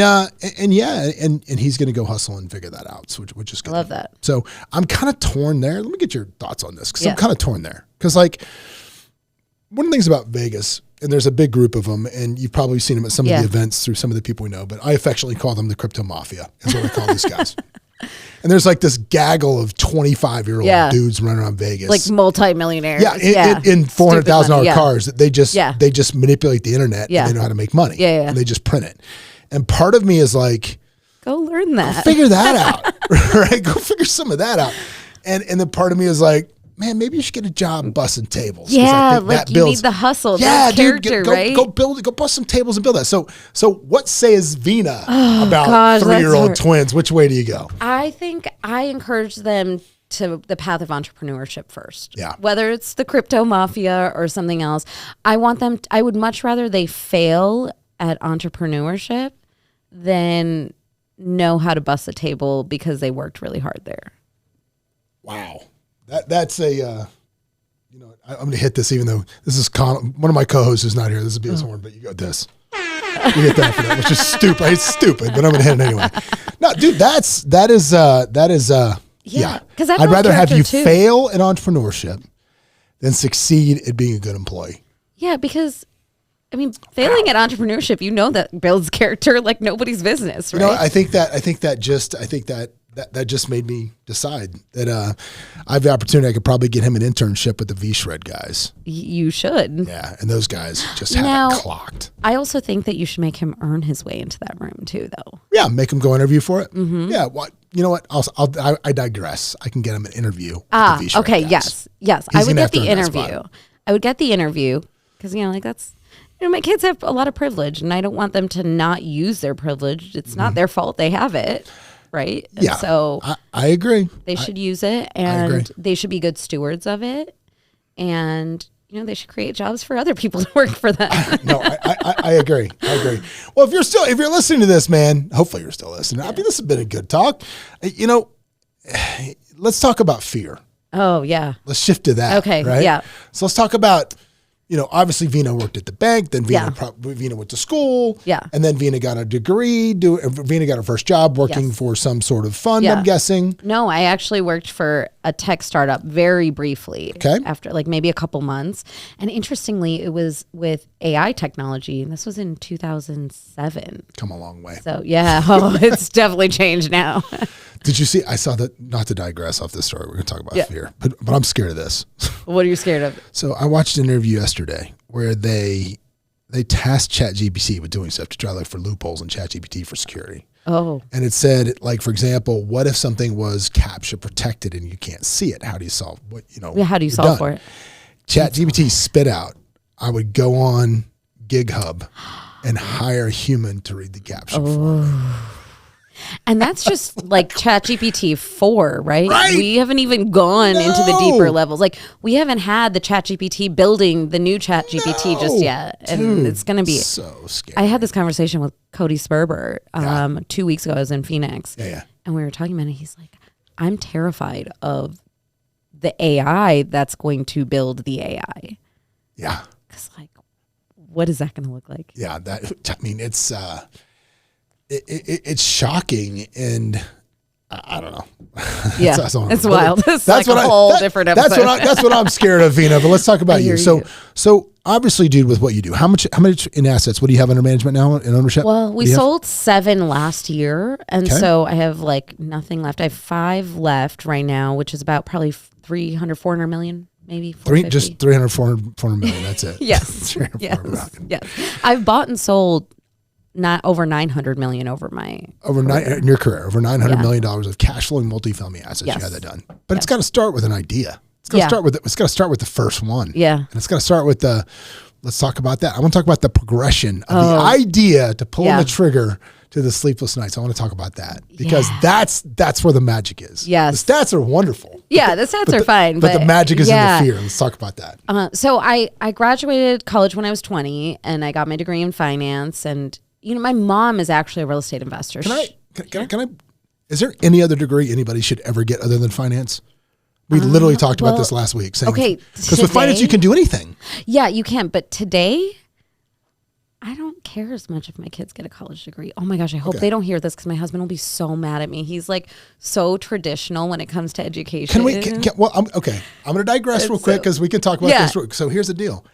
he's going to go hustle and figure that out, which is good. I love that. So I'm kind of torn there. Let me get your thoughts on this because I'm kind of torn there because like one of the things about Vegas. And there's a big group of them, and you've probably seen them at some of the events through some of the people we know. But I affectionately call them the crypto mafia. Is what I call these guys. And there's like this gaggle of 25-year-old dudes running around Vegas, like multimillionaires. In $400,000 cars. They just manipulate the internet and they know how to make money. And they just print it. And part of me is like, go learn that. Go figure that out, right? Go figure some of that out. And then part of me is like, man, maybe you should get a job busting tables. Yeah, like you need the hustle, the character, right? Go bust some tables and build that. So what says Veena about 3-year-old twins? Which way do you go? I think I encourage them to the path of entrepreneurship first. Yeah. Whether it's the crypto mafia or something else, I would much rather they fail at entrepreneurship than know how to bust a table because they worked really hard there. Wow. That's a, I'm going to hit this even though this is one of my co-hosts is not here. This is BS Horn, but you got this. You get that for that, which is stupid. It's stupid, but I'm going to hit it anyway. No, dude, that is yeah. Because I'd rather have you fail at entrepreneurship than succeed at being a good employee. Yeah, because I mean, failing at entrepreneurship, that builds character like nobody's business, right? I think that just made me decide that I have the opportunity. I could probably get him an internship with the V-Shred guys. You should. Yeah, and those guys just have it clocked. I also think that you should make him earn his way into that room too, though. Yeah, make him go interview for it. Mm-hmm. Yeah, you know what? I digress. I can get him an interview with the V-Shred okay, guys. yes. I would get the interview. I would get the interview because, like that's, my kids have a lot of privilege and I don't want them to not use their privilege. It's not their fault they have it. Right. And yeah. so I agree. They should use it and they should be good stewards of it. And, they should create jobs for other people to work for them. No, I agree. I agree. Well, if you're listening to this, man, hopefully you're still listening. I mean, this has been a good talk. Let's talk about fear. Oh, yeah. Let's shift to that. Okay. Right? Yeah. So let's talk about, obviously Veena worked at the bank, then Veena went to school. Yeah. And then Veena got a degree. Veena got her first job working for some sort of fund, I'm guessing. No, I actually worked for a tech startup very briefly. Okay. After maybe a couple months. And interestingly, it was with AI technology. And this was in 2007. Come a long way. So yeah, it's definitely changed now. Did you see, I saw that, not to digress off this story, we're going to talk about fear, but I'm scared of this. What are you scared of? So I watched an interview yesterday where they tasked ChatGPT with doing stuff to try to look for loopholes in ChatGPT for security. Oh. And it said, for example, what if something was CAPTCHA protected and you can't see it? How do you solve what, how do you solve for it? ChatGPT spit out, I would go on GitHub and hire a human to read the CAPTCHA for me. And that's just ChatGPT 4, right? We haven't even gone into the deeper levels. We haven't had the ChatGPT building the new ChatGPT just yet. And it's going to be so scary. I had this conversation with Cody Sperber 2 weeks ago. I was in Phoenix. Yeah. And we were talking about it. He's like, I'm terrified of the AI that's going to build the AI. Yeah. Because what is that going to look like? Yeah. It's... It's shocking, and I don't know. Yeah, it's wild. It's a whole different episode. That's what I'm scared of, Veena. But let's talk about you. So obviously, dude, with what you do, how much in assets? What do you have under management now in ownership? Well, we sold 7 last year, and so I have nothing left. I have 5 left right now, which is about probably 300, 400 million. Maybe 300, 400 million. That's it. Yes. Yes. I've bought and sold not over 900 million in your career, over $900 million of cash flowing multifamily assets. You had that done, but it's got to start with an idea. It's got to start with the first one. Yeah, and it's got to start with let's talk about that. I want to talk about the progression of the idea to pulling the trigger to the sleepless nights. I want to talk about that because that's where the magic is. Yes, the stats are wonderful. Yeah, the stats are fine, but the magic is in the fear. Let's talk about that. So I graduated college when I was 20, and I got my degree in finance. And my mom is actually a real estate investor. Can I? Is there any other degree anybody should ever get other than finance? We literally talked about this last week. Because with finance you can do anything. Yeah, you can. But today, I don't care as much if my kids get a college degree. Oh my gosh, I hope they don't hear this because my husband will be so mad at me. He's so traditional when it comes to education. I'm going to digress real quick because we can talk about this. So here's the deal.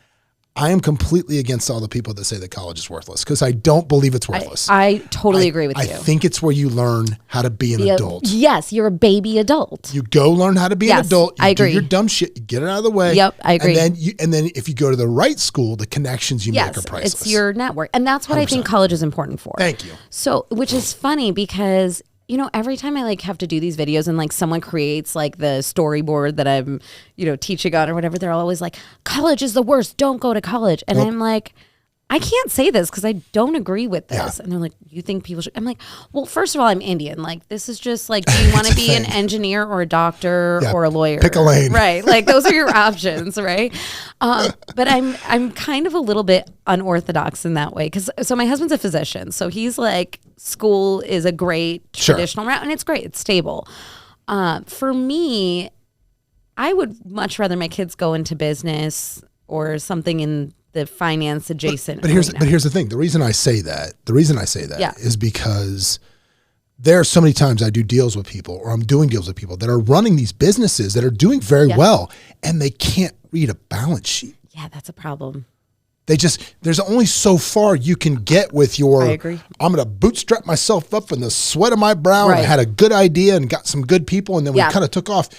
I am completely against all the people that say that college is worthless because I don't believe it's worthless. I totally agree with you. I think it's where you learn how to be an adult. Yes, you're a baby adult. You go learn how to be an adult. I agree. Do your dumb shit. You get it out of the way. Yep, I agree. And then if you go to the right school, the connections you make are priceless. It's your network, and that's what 100%. I think college is important for. Thank you. So, which is funny because every time I have to do these videos and someone creates the storyboard that I'm, teaching on or whatever, they're always like, college is the worst. Don't go to college. And I'm like, I can't say this because I don't agree with this. Yeah. And they're like, you think people should? I'm like, well, first of all, I'm Indian. This is just do you want to be an engineer or a doctor or a lawyer? Pick a lane. Right. Those are your options. Right. But I'm kind of a little bit unorthodox in that way. So my husband's a physician. So he's school is a great traditional route and it's great. It's stable. For me, I would much rather my kids go into business or something in the finance adjacent. But here's the thing. The reason I say that is because there are so many times I do deals with people or I'm doing deals with people that are running these businesses that are doing very well and they can't read a balance sheet. Yeah, that's a problem. There's only so far you can get with your, I agree. I'm going to bootstrap myself up in the sweat of my brow. Right. And I had a good idea and got some good people and then we kind of took off.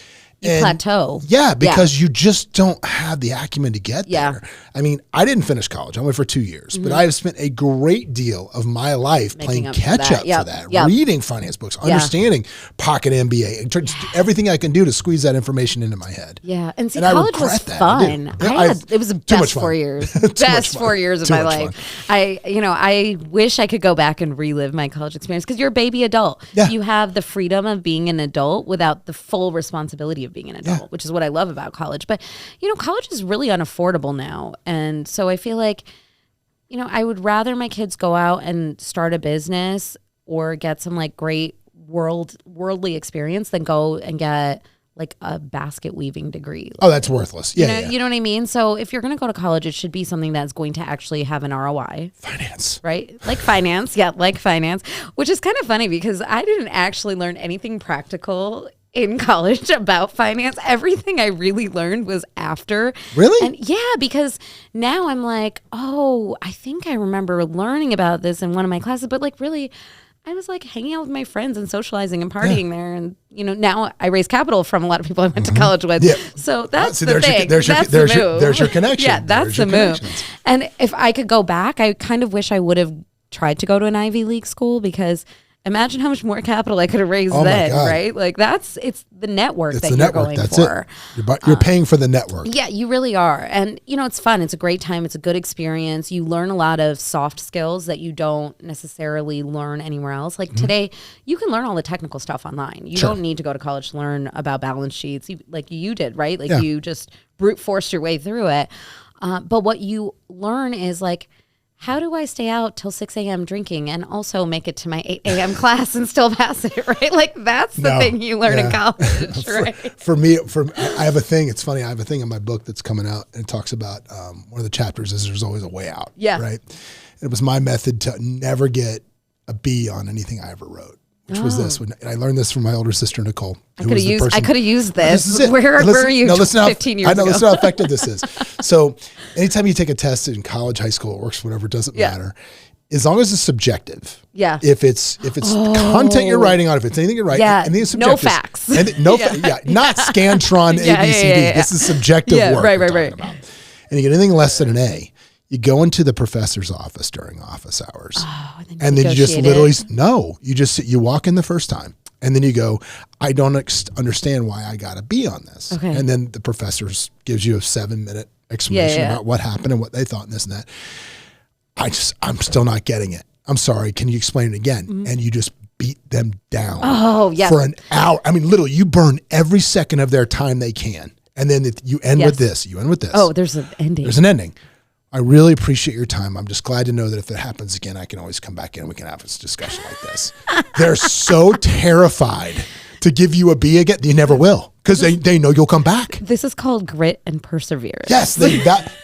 plateau. Yeah, because you just don't have the acumen to get Yeah. there. I mean, I didn't finish college. I went for 2 years, but I have spent a great deal of my life playing up for catch that. up Yep. for that, Yep. reading finance books, understanding pocket MBA, and everything I can do to squeeze that information into my head. Yeah, and see, And I college was regret that. I do. fun. Yeah, It was the too much best fun. 4 years. Too much Best fun. 4 years of Too my much life. fun. I wish I could go back and relive my college experience because you're a baby adult. Yeah. You have the freedom of being an adult without the full responsibility of being an adult, which is what I love about college. But, college is really unaffordable now. And so I feel like, I would rather my kids go out and start a business or get some like great worldly experience than go and get like a basket weaving degree. Oh, that's worthless. Yeah, You know what I mean? So if you're going to go to college, it should be something that's going to actually have an ROI. Finance. Right? Like finance. Yeah, like finance, which is kind of funny because I didn't actually learn anything practical in college about finance. Everything I really learned was after. Really? And yeah, because now I'm like, oh, I think I remember learning about this in one of my classes, but like really, I was like hanging out with my friends and socializing and partying there. And, now I raise capital from a lot of people I went to college with. Yeah. So that's the there's your- thing. there's your- That's there's the your- move. there's your connection. Yeah, that's There's your the move. connections. And if I could go back, I kind of wish I would have tried to go to an Ivy League school because imagine how much more capital I could have raised Oh my then, God. right? Like it's the network It's that the you're network. going That's for. it. You're paying for the network. Yeah, you really are. And, it's fun. It's a great time. It's a good experience. You learn a lot of soft skills that you don't necessarily learn anywhere else. Like today, you can learn all the technical stuff online. You don't need to go to college to learn about balance sheets like you did, right? Like you just brute forced your way through it. But what you learn is like, how do I stay out till 6 a.m. drinking and also make it to my 8 a.m. class and still pass it, right? Like that's the thing you learn in college, right? For me, I have a thing. It's funny. I have a thing in my book that's coming out and it talks about one of the chapters is there's always a way out. Yeah. Right. It was my method to never get a B on anything I ever wrote, which was this. And I learned this from my older sister, Nicole. I could have used this. This is it. Where were you 15 years ago? Listen how effective this is. So anytime you take a test in college, high school, it works, whatever, it doesn't matter. As long as it's subjective. Yeah. If it's content you're writing on, if it's anything you're writing, anything is subjective. No facts. Not Scantron, ABCD. This is subjective work. Right. About. And you get anything less than an A, you go into the professor's office during office hours. Oh, and then you just literally, you walk in the first time. And then you go, I don't understand why I got a B on this. Okay. And then the professor gives you a 7-minute explanation about what happened and what they thought and this and that. I'm still not getting it. I'm sorry. Can you explain it again? Mm-hmm. And you just beat them down for an hour. I mean, literally, you burn every second of their time they can. And then you end with this. You end with this. Oh, there's an ending. There's an ending. I really appreciate your time. I'm just glad to know that if it happens again, I can always come back in and we can have this discussion like this. They're so terrified to give you a B again. You never will because they know you'll come back. This is called grit and perseverance. Yes,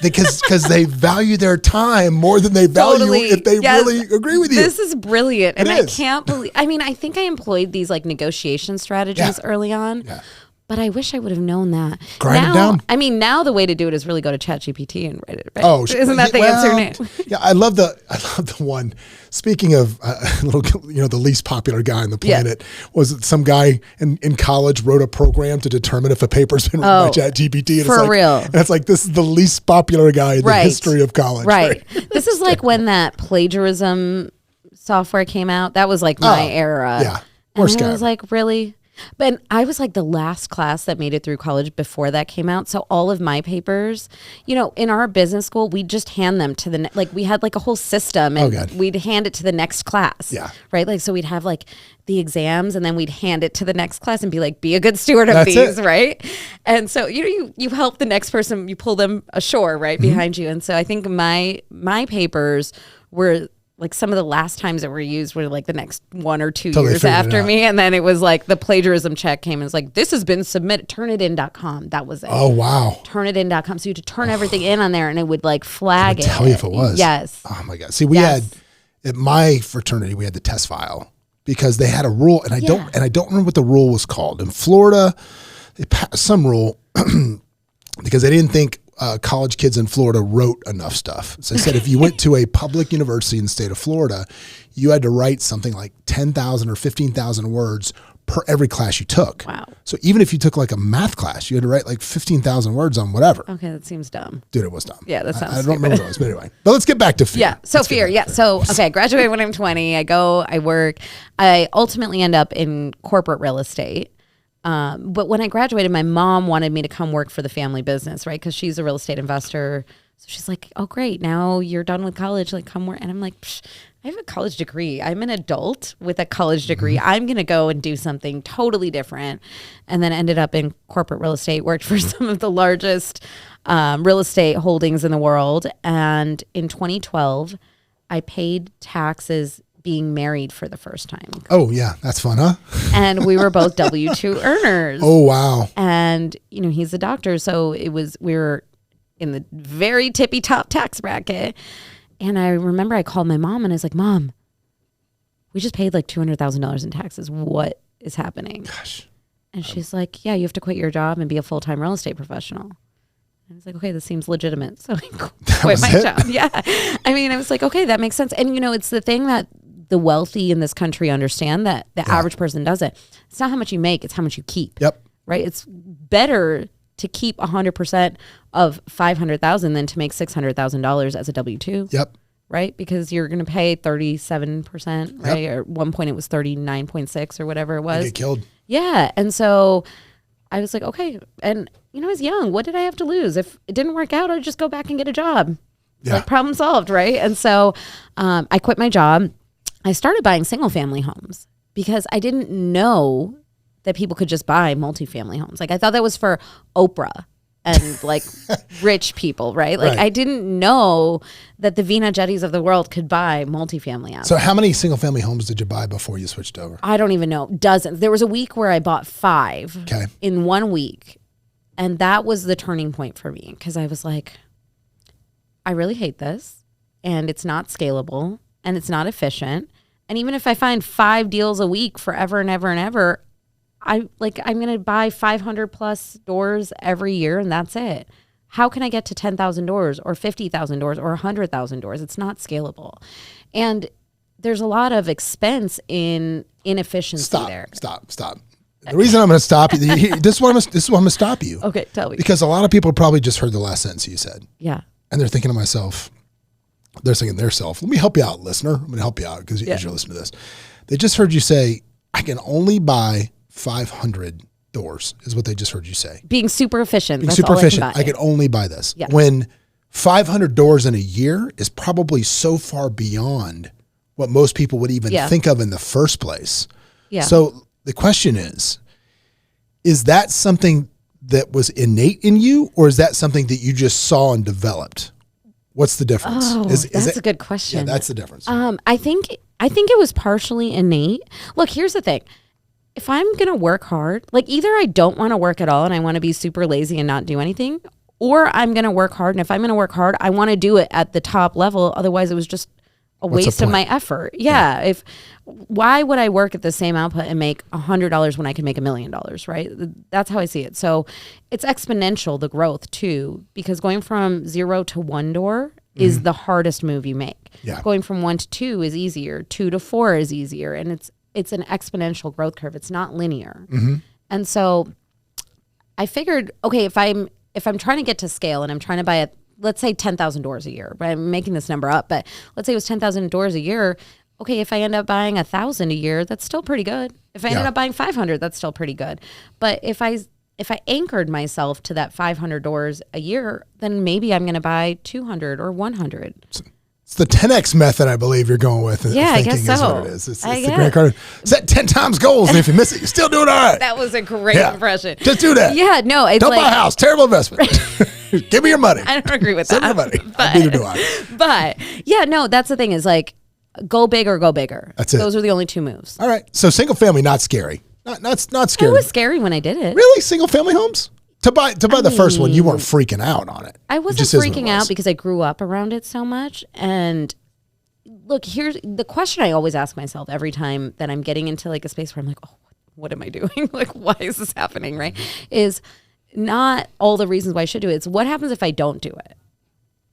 because they value their time more than they value if they really agree with you. This is brilliant. And I can't believe, I think I employed these like negotiation strategies early on. Yeah. But I wish I would have known that. Grind it down. I mean, now the way to do it is really go to ChatGPT and write it. Right? Oh, isn't that the answer now? Yeah, I love the one. Speaking of the least popular guy on the planet, was it some guy in college wrote a program to determine if a paper's been written by ChatGPT? And for real. And it's like, this is the least popular guy in the history of college. Right. This is like when that plagiarism software came out. That was like my era. Yeah. And I was like, really? But I was like the last class that made it through college before that came out. So all of my papers, in our business school, we'd just hand them to we had like a whole system and we'd hand it to the next class. Yeah. Right. Like, so we'd have like the exams and then we'd hand it to the next class and be like, be a good steward of these. Right. And so, you help the next person, you pull them ashore right behind you. And so I think my papers were like some of the last times that were used were like the next 1 or 2 years after me. And then it was like the plagiarism check came and it's like, this has been submitted, turnitin.com. That was it. Oh, wow. Turnitin.com. So you had to turn everything in on there and it would like flag it. Tell you if it was. Yes. Oh my God. See, we had at my fraternity, we had the test file because they had a rule and I don't remember what the rule was called. In Florida, they passed some rule because they didn't think college kids in Florida wrote enough stuff. So I said, if you went to a public university in the state of Florida, you had to write something like 10,000 or 15,000 words per every class you took. Wow. So even if you took like a math class, you had to write like 15,000 words on whatever. Okay, that seems dumb. Dude, it was dumb. Yeah, that sounds I don't stupid. remember what it was, but anyway. But let's get back to fear. Yeah, so fear. Yeah, so, okay, I graduated when I'm 20. I work. I ultimately end up in corporate real estate. But when I graduated, my mom wanted me to come work for the family business, right? Because she's a real estate investor. So she's like, oh, great. Now you're done with college. Like, come work. And I'm like, I have a college degree. I'm an adult with a college degree. I'm going to go and do something totally different. And then ended up in corporate real estate, worked for some of the largest real estate holdings in the world. And in 2012, I paid taxes being married for the first time. Oh, yeah. That's fun, huh? And we were both W-2 earners. Oh, wow. And, he's a doctor. So we were in the very tippy top tax bracket. And I remember I called my mom and I was like, Mom, we just paid like $200,000 in taxes. What is happening? Gosh. And she's like, yeah, you have to quit your job and be a full-time real estate professional. I was like, okay, this seems legitimate. So I quit my job. Yeah. I was like, okay, that makes sense. And, it's the thing that the wealthy in this country understand, that the average person doesn't. It's not how much you make, it's how much you keep. Yep. Right? It's better to keep 100% of $500,000 than to make $600,000 as a W-2. Yep. Right? Because you're going to pay 37%, right? Or at one point it was 39.6 or whatever it was. You get killed. Yeah. And so I was like, okay. And, I was young. What did I have to lose? If it didn't work out, I'd just go back and get a job. Yeah. Like, problem solved, right? And so I quit my job. I started buying single family homes because I didn't know that people could just buy multifamily homes. Like, I thought that was for Oprah and like rich people, right? Like, Right. I didn't know that the Veena Jettis of the world could buy multifamily assets. So how many single family homes did you buy before you switched over? I don't even know. Dozens. There was a week where I bought 5 Okay. in 1 week. And that was the turning point for me because I was like, I really hate this. And it's not scalable and it's not efficient. And even if I find 5 deals a week forever and ever and ever, I'm going to buy 500 plus doors every year and that's it. How can I get to 10,000 doors or 50,000 doors or 100,000 doors? It's not scalable. And there's a lot of expense in inefficiency there. Stop. The reason I'm going to stop you, this is why I'm going to stop you. Okay, tell me. Because a lot of people probably just heard the last sentence you said. Yeah. And they're thinking to myself, they're thinking to themselves, let me help you out, listener. I'm going to help you out because you're listening to this. They just heard you say, I can only buy 500 doors is what they just heard you say. Being super efficient. Being That's super all efficient. I can buy. I can only buy this. Yeah. When 500 doors in a year is probably so far beyond what most people would even think of in the first place. Yeah. So the question is that something that was innate in you or is that something that you just saw and developed? What's the difference? Oh, that's a good question. Yeah, that's the difference. I think it was partially innate. Look, here's the thing. If I'm going to work hard, like either I don't want to work at all and I want to be super lazy and not do anything, or I'm going to work hard. And if I'm going to work hard, I want to do it at the top level. Otherwise, it was just a waste of my effort. Yeah. Why would I work at the same output and make $100 when I can make $1 million, right? That's how I see it. So it's exponential, the growth too, because going from 0 to 1 door is the hardest move you make. Yeah. Going from 1 to 2 is easier. 2 to 4 is easier. And it's an exponential growth curve. It's not linear. And so I figured, okay, if I'm trying to get to scale and I'm trying to buy let's say 10,000 doors a year, but I'm making this number up, but let's say it was 10,000 doors a year. Okay, if I end up buying 1,000 a year, that's still pretty good. If I ended up buying 500, that's still pretty good. But if I anchored myself to that 500 doors a year, then maybe I'm going to buy 200 or 100. It's the 10X method, I believe you're going with. Yeah, I guess so. Is what it is. It's the Grant Cardone. Set 10 times goals, and if you miss it, you're still doing all right. That was a great impression. Just do that. Yeah, no. It's Don't buy a house. Terrible investment. Give me your money. I don't agree with Send that. me your money. Neither do I. But yeah, no, that's the thing is like go big or go bigger. That's it. Those are the only 2 moves. All right. So single family, not scary. Not scary. It was scary when I did it. Really? Single family homes? To buy the first one, you weren't freaking out on it. I wasn't freaking out because I grew up around it so much. And look, here's the question I always ask myself every time that I'm getting into like a space where I'm like, oh, what am I doing? Like, why is this happening? Right? Is not all the reasons why I should do it. It's what happens if I don't do it.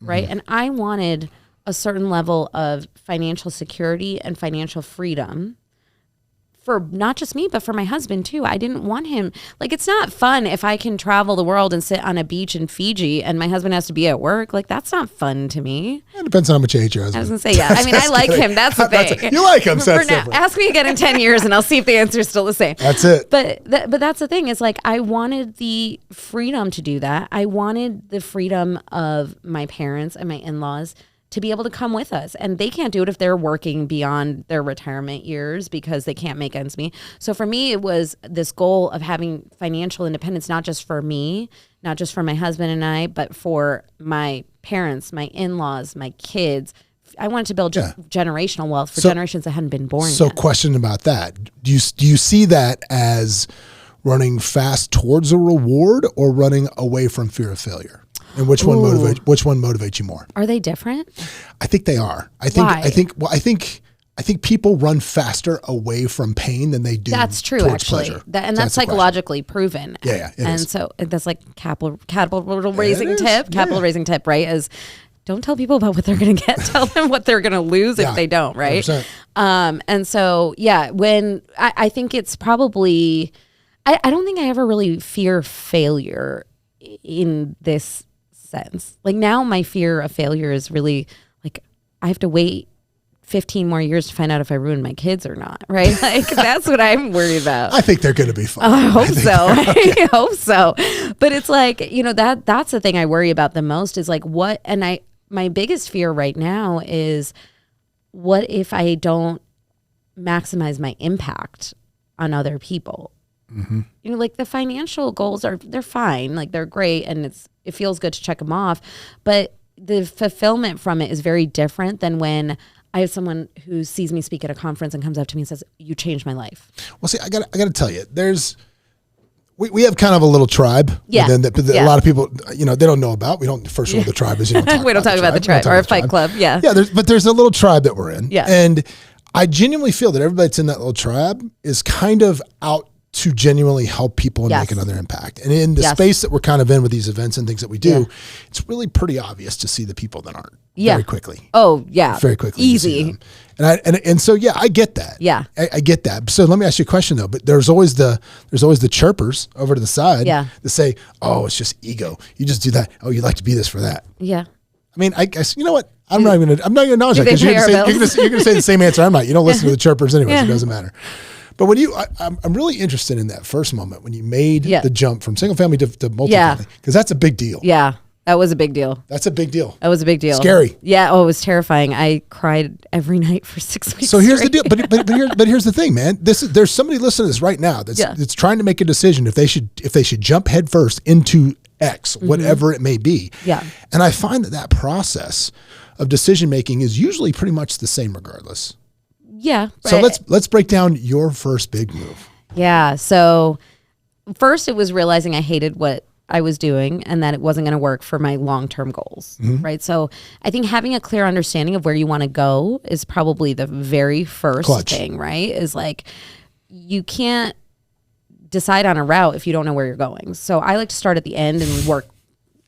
Right. And I wanted a certain level of financial security and financial freedom for not just me, but for my husband too. I didn't want him. Like, it's not fun if I can travel the world and sit on a beach in Fiji and my husband has to be at work. Like, that's not fun to me. It depends on how much age your husband. I was going to say, yeah. I mean, I like him. That's the thing. You like him, so for now. Ask me again in 10 years and I'll see if the answer is still the same. That's it. But that's the thing. Is like, I wanted the freedom to do that. I wanted the freedom of my parents and my in-laws to be able to come with us. And they can't do it if they're working beyond their retirement years because they can't make ends meet. So for me, it was this goal of having financial independence, not just for me, not just for my husband and I, but for my parents, my in-laws, my kids. I wanted to build generational wealth for generations that hadn't been born yet. So question about that. Do you see that as running fast towards a reward or running away from fear of failure? And which one motivates you more? Are they different? I think they are. I think people run faster away from pain than they do. That's true, towards actually. Pleasure. That's psychologically proven. Yeah, it is. So that's like capital raising tip, right? Is don't tell people about what they're going to get. Tell them what they're going to lose if they don't, right? 100%. And so, when I think it's probably, I don't think I ever really fear failure in this sense. Like, now my fear of failure is really like, I have to wait 15 more years to find out if I ruined my kids or not, right? Like, that's what I'm worried about. I think they're going to be fine. I hope so. I hope so. But it's like, that's the thing I worry about the most is like my biggest fear right now is what if I don't maximize my impact on other people? Mm-hmm. Like the financial goals they're fine. Like, they're great and it feels good to check them off. But the fulfillment from it is very different than when I have someone who sees me speak at a conference and comes up to me and says, "You changed my life." Well, see, I got to tell you, we have kind of a little tribe. Yeah. A lot of people, they don't know about. We don't, first of all, the tribe is, we don't talk about the tribe or a fight club. Yeah. Yeah. But there's a little tribe that we're in. Yeah. And I genuinely feel that everybody that's in that little tribe is kind of out to genuinely help people and make another impact. And in the space that we're kind of in with these events and things that we do, it's really pretty obvious to see the people that aren't very quickly. Oh yeah. Very quickly. Easy. And so, I get that. Yeah. I get that. So let me ask you a question though, but there's always the chirpers over to the side that say, "Oh, it's just ego. You just do that. Oh, you like to be this for that." Yeah. I mean, I guess, you know what? I'm not going to acknowledge that because you're going to say the same answer I'm not. You don't listen to the chirpers anyway, so it doesn't matter. But when I'm really interested in that first moment when you made the jump from single family to multifamily, because that's a big deal. Yeah, that was a big deal. That's a big deal. That was a big deal. Scary. Yeah. Oh, it was terrifying. I cried every night for 6 weeks. So here's the deal. But here's the thing, man. There's somebody listening to this right now that's trying to make a decision if they should jump headfirst into X, whatever it may be. Yeah. And I find that process of decision making is usually pretty much the same regardless. Yeah. So let's break down your first big move. Yeah. So first it was realizing I hated what I was doing and that it wasn't going to work for my long-term goals. Mm-hmm. Right. So I think having a clear understanding of where you want to go is probably the very first thing, right? Is like, you can't decide on a route if you don't know where you're going. So I like to start at the end and work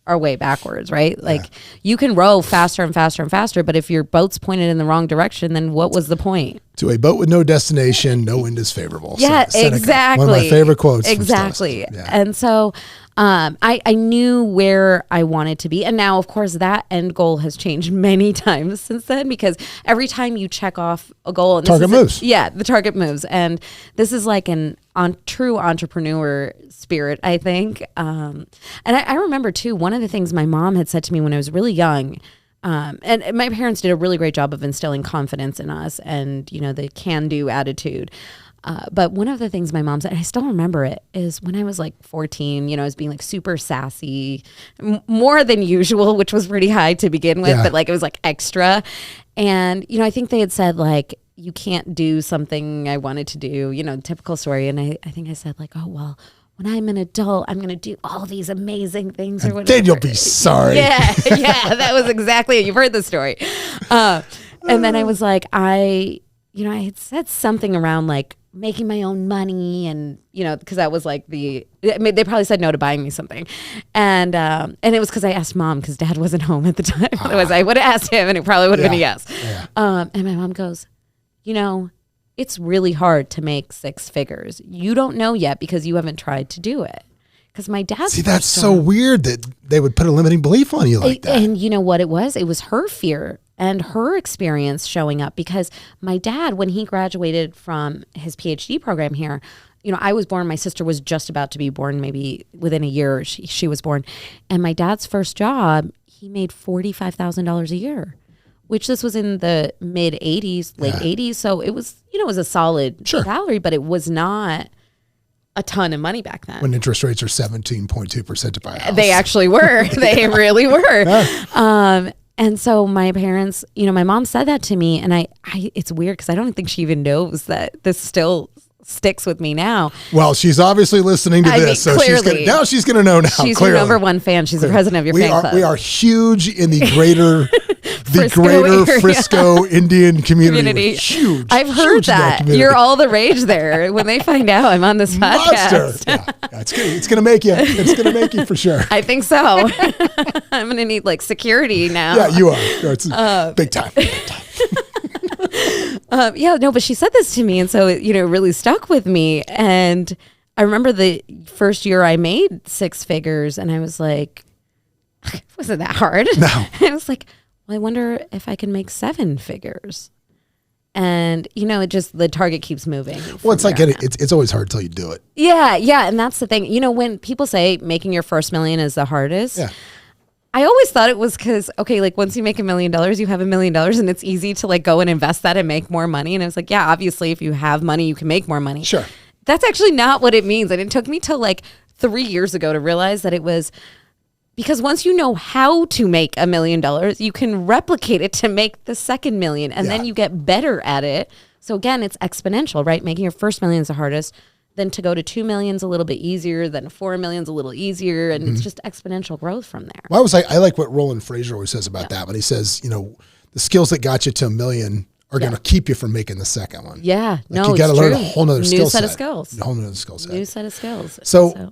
our way backwards, right? Like, you can row faster and faster and faster, but if your boat's pointed in the wrong direction, then what was the point? To a boat with no destination, no wind is favorable. Yeah, Seneca, exactly. one of my favorite quotes. Exactly. And so I knew where I wanted to be. And now, of course, that end goal has changed many times since then, because every time you check off a goal, and target moves. The target moves. And this is like true entrepreneur spirit, I think. And I remember too, one of the things my mom had said to me when I was really young, and my parents did a really great job of instilling confidence in us and, the can-do attitude. But one of the things my mom said, and I still remember it, is when I was like 14, I was being like super sassy, more than usual, which was pretty high to begin with, but like it was like extra. And, I think they had said like, you can't do something I wanted to do, typical story. And I think I said like, oh, well, when I'm an adult, I'm going to do all these amazing things or whatever. Then you'll be sorry. Yeah, that was exactly it. You've heard the story. And then I was like, I had said something around like making my own money and, because that was like they probably said no to buying me something. And it was because I asked Mom, because Dad wasn't home at the time. Otherwise I would have asked him and it probably would have been a yes. Yeah. And my mom goes, it's really hard to make six figures. You don't know yet because you haven't tried to do it. Because my dad. See, that's so weird that they would put a limiting belief on you like that. And you know what it was? It was her fear and her experience showing up, because my dad, when he graduated from his PhD program here, I was born, my sister was just about to be born, maybe within a year she was born. And my dad's first job, he made $45,000 a year, which this was in the mid 80s, late 80s. So it was, it was a solid salary, but it was not a ton of money back then. When interest rates are 17.2% to buy a house. They actually were. They really were. And so my parents, my mom said that to me, and I it's weird because I don't think she even knows that this still sticks with me now. Well, she's obviously listening to this, so clearly, she's going to know now. She's your number one fan. She's the president of your fan club. We are huge in the greater Frisco Indian community. Huge. I've heard that. You're all the rage there when they find out I'm on this podcast. Yeah, it's going to make you. It's going to make you for sure. I think so. I'm going to need security now. Yeah, you are. It's big time. Big time. But she said this to me, and so it really stuck with me. And I remember the first year I made six figures, and I was like, it wasn't that hard. No. I was like, well, I wonder if I can make seven figures. And it just, the target keeps moving. Well, it's it's always hard till you do it. Yeah, and that's the thing. When people say making your first million is the hardest. Yeah. I always thought it was because, once you make $1 million, you have $1 million, and it's easy to go and invest that and make more money. And I was like, yeah, obviously if you have money, you can make more money. Sure. That's actually not what it means. And it took me till 3 years ago to realize that it was because once you know how to make $1 million, you can replicate it to make the second million, and then you get better at it. So again, it's exponential, right? Making your first million is the hardest. Then to go to 2 million's a little bit easier. Then 4 million's a little easier, and it's just exponential growth from there. Well, I like what Roland Fraser always says about that when he says, the skills that got you to $1 million are going to keep you from making the second one. Yeah, you got to learn a whole nother skill set. New set of skills. A whole nother skill set. New set of skills. So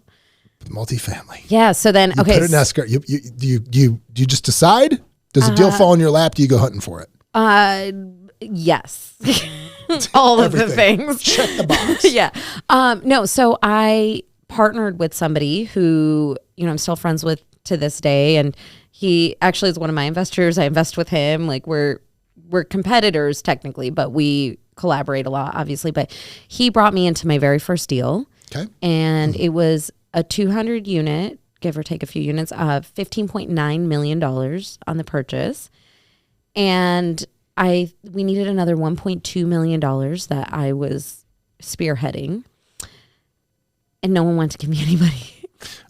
multifamily. Yeah. So then, you put it in escrow. You just decide? Does a deal fall in your lap? Do you go hunting for it? Yes. All of the things. Check the box. Yeah. No, so I partnered with somebody who, I'm still friends with to this day. And he actually is one of my investors. I invest with him. We're competitors technically, but we collaborate a lot, obviously. But he brought me into my very first deal. Okay. And it was a 200 unit, give or take a few units, $15.9 million on the purchase. And we needed another $1.2 million that I was spearheading, and no one wanted to give me any money.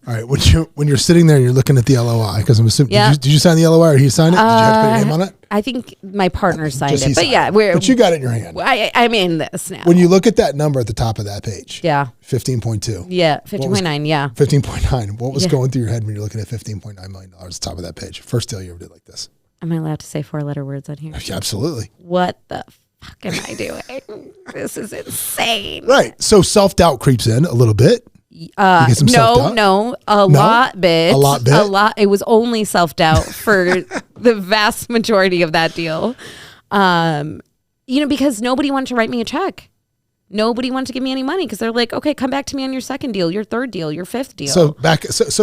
All right, when you're sitting there and you're looking at the LOI, because I'm assuming, did you sign the LOI or he signed it? Did you have to put your name on it? I think my partner signed it, but but you got it in your hand. I'm in this now. When you look at that number at the top of that page, 15.2, 15.9, 15.9. What was going through your head when you're looking at $15.9 million at the top of that page? First deal you ever did like this? Am I allowed to say 4-letter words on here? Yeah, absolutely. What the fuck am I doing? This is insane. Right. So self-doubt creeps in a little bit. A lot bit. It was only self-doubt for the vast majority of that deal. Because nobody wanted to write me a check. Nobody wanted to give me any money because they're like, okay, come back to me on your second deal, your third deal, your fifth deal. So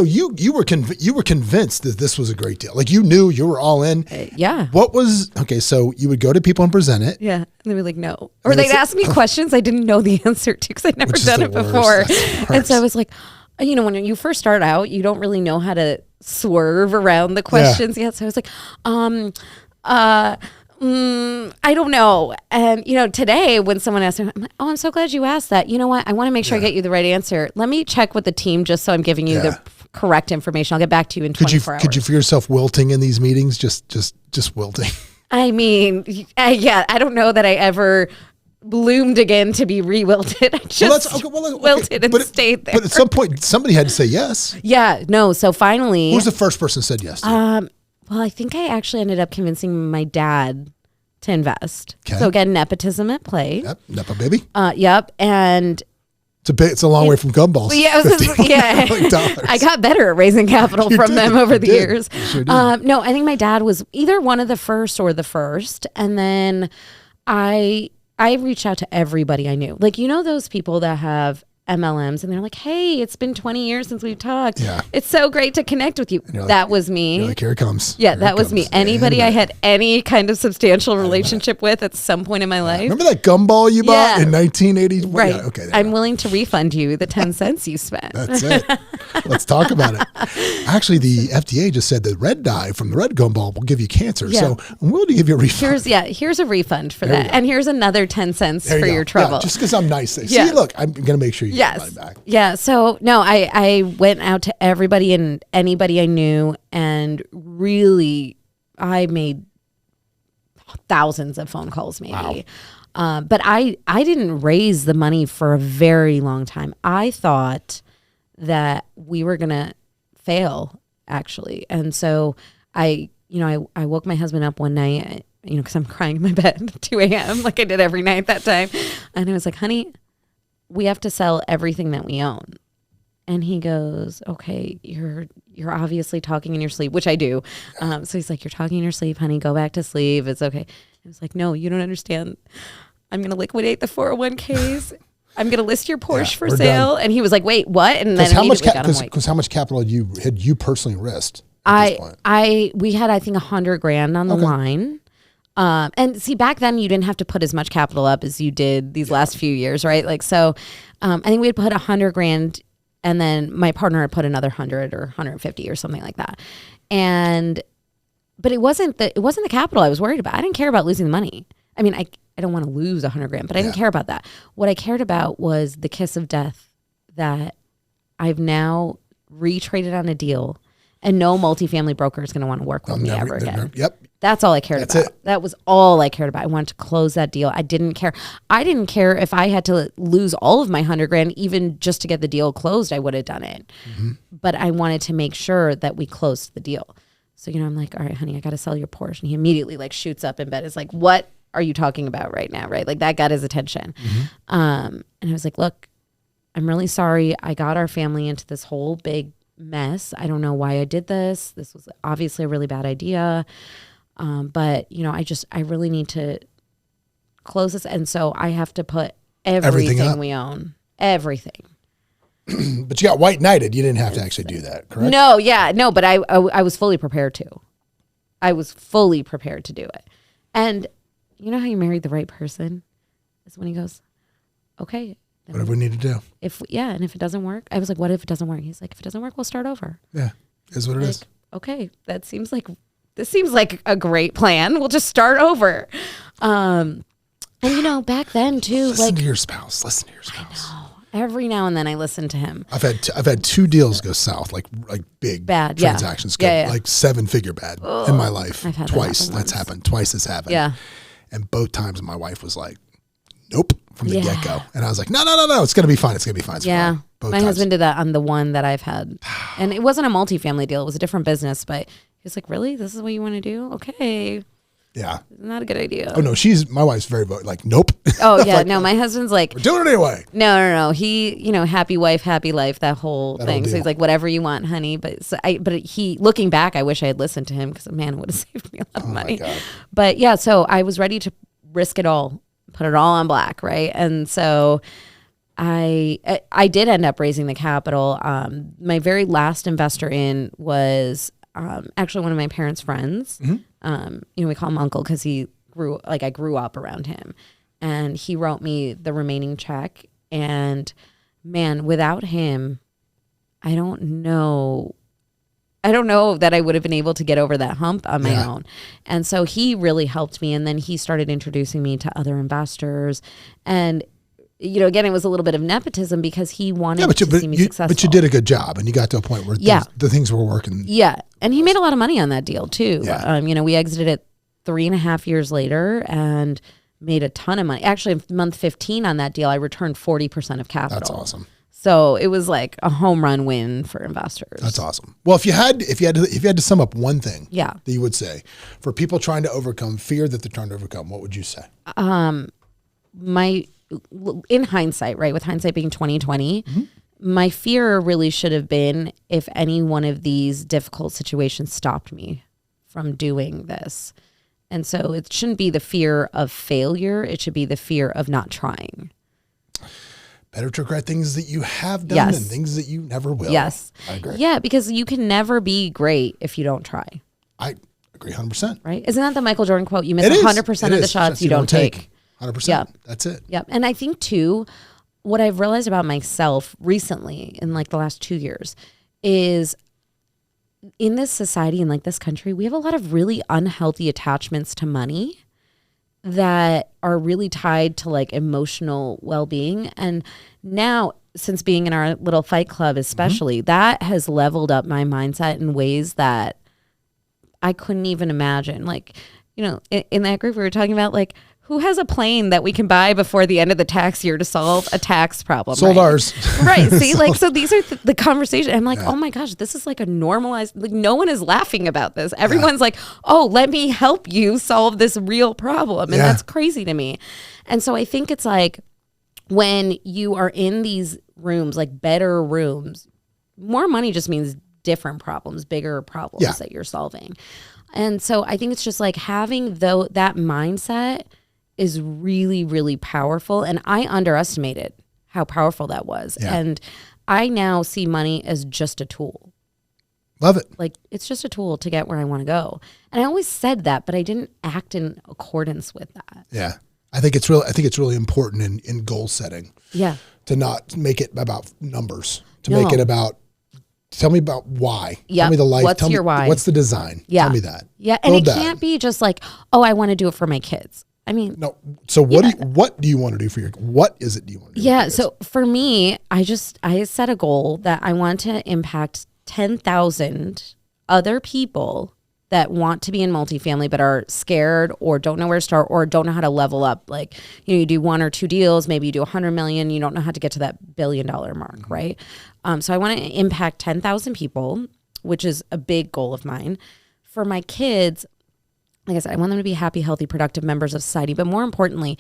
you were convinced that this was a great deal. You knew, you were all in. Yeah. So you would go to people and present it. Yeah. And they were like, no. Or they'd ask me questions I didn't know the answer to because I'd never done it before. And so I was like, when you first start out, you don't really know how to swerve around the questions yet. So I was like, I don't know. And, today when someone asks me, I'm like, I'm so glad you asked that. You know what? I want to make sure I get you the right answer. Let me check with the team just so I'm giving you the correct information. I'll get back to you in 24 hours. Could you feel yourself wilting in these meetings? Just wilting. I mean, I don't know that I ever bloomed again to be re-wilted. I just wilted and stayed there. But at some point, somebody had to say yes. Yeah, no. So finally. Who was the first person who said yes to Well, I think I actually ended up convincing my dad to invest. Okay. So again, nepotism at play. Yep, Nepo baby. Yep, and it's a long way from gumballs. Yeah, I got better at raising capital from them over the years. You sure did. No, I think my dad was either one of the first or the first, and then I I reached out to everybody I knew. Like, those people that have MLMs and they're like, hey, it's been 20 years since we've talked. Yeah. It's so great to connect with you. That was me. You're like, here it comes. Yeah, Here that it was me. comes. Anybody I had any kind of substantial relationship with at some point in my life. Remember that gumball you bought in 1980? Right. Yeah, okay. I'm willing to refund you the 10 cents you spent. That's it. Let's talk about it. Actually, the FDA just said that red dye from the red gumball will give you cancer. Yeah. So I'm willing to give you a refund. Here's a refund for that. And here's another 10 cents for your trouble. Yeah, just because I'm nice. Yeah. See, look, I'm going to make sure you get money back. Yeah. So no, I went out to everybody and anybody I knew, and really I made thousands of phone calls maybe. Wow. But I didn't raise the money for a very long time. I thought that we were going to fail, actually. And so I woke my husband up one night, because I'm crying in my bed at 2 a.m. like I did every night that time. And I was like, honey, we have to sell everything that we own. And he goes, okay, you're obviously talking in your sleep, which I do. So he's like, you're talking in your sleep, honey, go back to sleep. It's okay. I was like, no, you don't understand. I'm going to liquidate the 401ks. I'm going to list your Porsche for sale. Done. And he was like, wait, what? And then because how much capital had you personally risked? We had, I think, $100,000 on the line. And see, back then you didn't have to put as much capital up as you did these last few years, right? Like, so, I think we had put $100,000, and then my partner had put another 100 or 150 or something like that. But it wasn't the capital I was worried about. I didn't care about losing the money. I mean, I don't want to lose $100,000, but I didn't care about that. What I cared about was the kiss of death that I've now retraded on a deal, and no multifamily broker is going to want to work with me ever again. Yep. That's all I cared about. It. That was all I cared about. I wanted to close that deal. I didn't care. I didn't care if I had to lose all of my $100,000, even just to get the deal closed. I would have done it. Mm-hmm. But I wanted to make sure that we closed the deal. So, I'm like, all right, honey, I got to sell your Porsche. And he immediately shoots up in bed. It's like, what are you talking about right now? Right? Like, that got his attention. Mm-hmm. And I was like, look, I'm really sorry. I got our family into this whole big mess. I don't know why I did this. This was obviously a really bad idea. But I really need to close this. And so I have to put everything we own, everything. But you got white knighted. You didn't have to actually do that, correct? No, but I was fully prepared to. I was fully prepared to do it. And you know how you married the right person is when he goes, okay. Whatever we need to do. And if it doesn't work, I was like, what if it doesn't work? He's like, if it doesn't work, we'll start over. Yeah, is what it is. Okay, this seems like a great plan. We'll just start over. And back then too, listen to your spouse. I know. Every now and then I listen to him. I've had 2 deals go south, like big bad transactions go like 7-figure bad in my life. I've had twice. That's happened. Twice this happened. Yeah. And both times my wife was like, nope, from the get-go. And I was like, no, it's going to be fine. It's going to be fine. It's fine. My husband did that on the one that I've had. And it wasn't a multifamily deal. It was a different business, but he was like, really? This is what you want to do? Okay. Yeah. Not a good idea. Oh, no, my wife's very, like, nope. Oh, yeah. No, my husband's like, we're doing it anyway. No. He, happy wife, happy life, that whole thing. So he's like, whatever you want, honey. But looking back, I wish I had listened to him, because, man, it would have saved me a lot of money. But yeah, so I was ready to risk it all, put it all on black, right? And so I did end up raising the capital. My very last investor in was actually one of my parents' friends. Mm-hmm. We call him Uncle because I grew up around him, and he wrote me the remaining check. And man, without him, I don't know that I would have been able to get over that hump on my own. And so he really helped me. And then he started introducing me to other investors. And, again, it was a little bit of nepotism because he wanted to see me successful. But you did a good job, and you got to a point where the things were working. Yeah. And he made a lot of money on that deal too. Yeah. We exited it 3.5 years later and made a ton of money. Actually, month 15 on that deal, I returned 40% of capital. That's awesome. So it was like a home run win for investors. That's awesome. Well, if you had to sum up one thing that you would say for people trying to overcome fear that they're trying to overcome, what would you say? In hindsight, right, with hindsight being 2020, my fear really should have been if any one of these difficult situations stopped me from doing this. And so it shouldn't be the fear of failure. It should be the fear of not trying. Better to regret things that you have done than things that you never will. Yes. I agree. Yeah, because you can never be great if you don't try. I agree 100%. Right? Isn't that the Michael Jordan quote? You miss 100% of the shots you don't take. 100%. Yeah. That's it. Yep. And I think too, what I've realized about myself recently in like the last 2 years is in this society and like this country, we have a lot of really unhealthy attachments to money that are really tied to like emotional well-being. And now, since being in our little fight club especially, that has leveled up my mindset in ways that I couldn't even imagine. Like, you know, in that group we were talking about like, who has a plane that we can buy before the end of the tax year to solve a tax problem? Sold ours. Right. See, like, so these are the conversation. I'm like, oh my gosh, this is like a normalized, like no one is laughing about this. Everyone's like, oh, let me help you solve this real problem. And that's crazy to me. And so I think it's like when you are in these rooms, like better rooms, more money just means different problems, bigger problems that you're solving. And so I think it's just like having that mindset is really, really powerful. And I underestimated how powerful that was. Yeah. And I now see money as just a tool. Love it. Like it's just a tool to get where I want to go. And I always said that, but I didn't act in accordance with that. Yeah. I think it's really important in goal setting. Yeah. To not make it about numbers, to make it about, tell me about why. Yeah. Tell me the life. What's your why? What's the design? Yeah. Tell me that. Yeah. And it can't be just like, oh, I want to do it for my kids. I mean, no. So what do you want to do for what is it do you want to do? Yeah. So for me, I set a goal that I want to impact 10,000 other people that want to be in multifamily but are scared or don't know where to start or don't know how to level up. Like, you know, you do 1 or 2 deals, maybe you do 100 million, you don't know how to get to that $1 billion mark, right? So I want to impact 10,000 people, which is a big goal of mine. For my kids, like I said, I want them to be happy, healthy, productive members of society. But more importantly,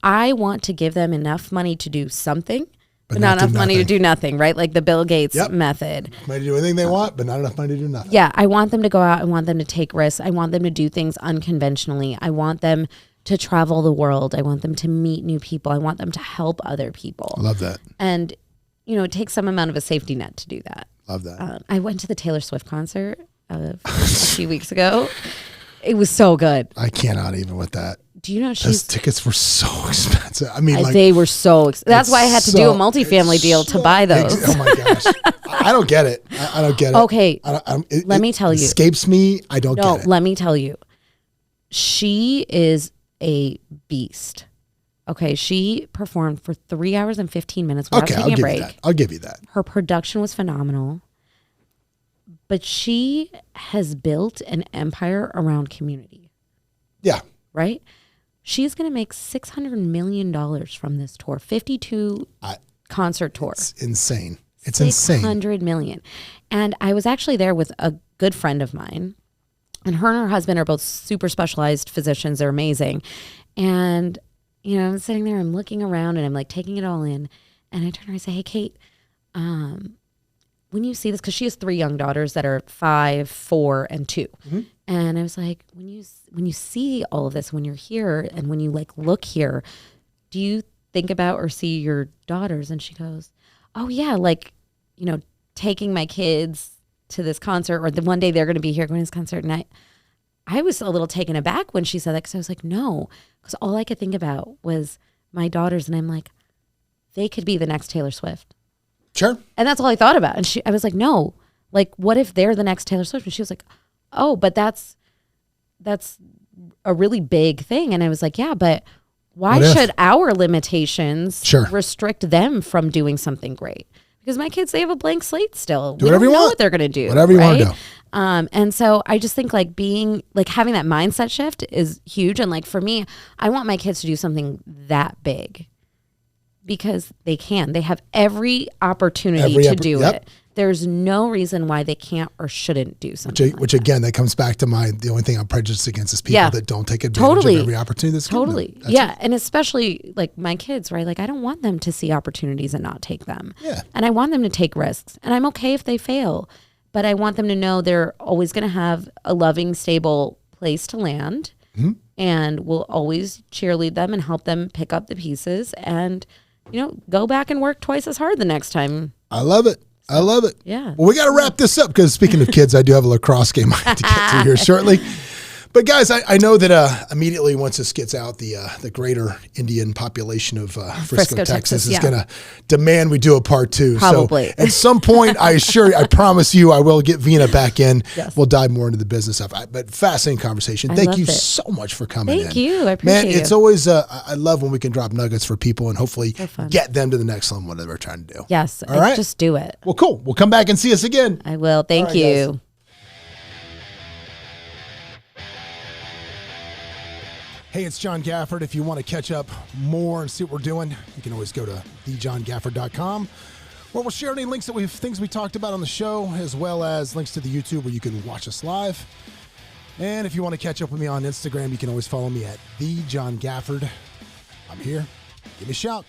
I want to give them enough money to do something, but not enough money to do nothing, right? Like the Bill Gates method. Money to do anything they want, but not enough money to do nothing. Yeah, I want them to go out. I want them to take risks. I want them to do things unconventionally. I want them to travel the world. I want them to meet new people. I want them to help other people. I love that. And, you know, it takes some amount of a safety net to do that. Love that. I went to the Taylor Swift concert a few weeks ago. It was so good. I cannot even with that. Do you know those tickets were so expensive? I mean, like, they were so expensive. That's why I had to do a multifamily deal to buy those. Oh my gosh. I don't get it. I don't get it. Okay. Let me tell you. It escapes me. I don't get it. Let me tell you. She is a beast. Okay. She performed for 3 hours and 15 minutes without taking a break. I'll give you that. Her production was phenomenal. But she has built an empire around community. Yeah. Right? She's going to make $600 million from this tour. 52 concert tour. It's insane. It's insane. $600 million. And I was actually there with a good friend of mine. And her husband are both super specialized physicians. They're amazing. And, you know, I'm sitting there, I'm looking around and I'm like taking it all in. And I turn to her and I say, hey, Kate, when you see this, because she has 3 young daughters that are 5, 4, and 2. Mm-hmm. And I was like, when you see all of this, when you're here and when you like look here, do you think about or see your daughters? And she goes, oh yeah, like, you know, taking my kids to this concert, or the one day they're going to be here going to this concert. And I was a little taken aback when she said that, because I was like, no, because all I could think about was my daughters, and I'm like, they could be the next Taylor Swift. Sure. And that's all I thought about. And I was like, no, like, what if they're the next Taylor Swift? And she was like, oh, but that's a really big thing. And I was like, yeah, but why should our limitations restrict them from doing something great? Because my kids, they have a blank slate still. Do whatever you want. Know what they're going to do. Whatever you want to do. And so I just think like having that mindset shift is huge. And like for me, I want my kids to do something that big. Because they can. They have every opportunity to do it. There's no reason why they can't or shouldn't do something. Which again, that comes back to the only thing I'm prejudiced against is people that don't take advantage of every opportunity that's given them. Yeah. And especially like my kids, right? Like I don't want them to see opportunities and not take them. Yeah. And I want them to take risks. And I'm okay if they fail. But I want them to know they're always going to have a loving, stable place to land. and we'll always cheerlead them and help them pick up the pieces and, go back and work twice as hard the next time. I love it. I love it. Yeah. Well, we got to wrap this up because speaking of kids, I do have a lacrosse game I have to get to here shortly. But guys, I know that immediately once this gets out, the greater Indian population of Frisco, Texas is going to demand we do a part 2. Probably. So at some point, I promise you, I will get Veena back in. Yes. We'll dive more into the business stuff. But fascinating conversation. Thank you so much for coming in. Thank you. I appreciate it. Man, it's always, I love when we can drop nuggets for people and hopefully get them to the next level, whatever we're trying to do. Yes. All right. Just do it. Well, cool. We'll come back and see us again. I will. Thank you. Guys. Hey, it's John Gafford. If you want to catch up more and see what we're doing, you can always go to thejohngafford.com, where we'll share any links that things we talked about on the show, as well as links to the YouTube where you can watch us live. And if you want to catch up with me on Instagram, you can always follow me at thejohngafford. I'm here. Give me a shout.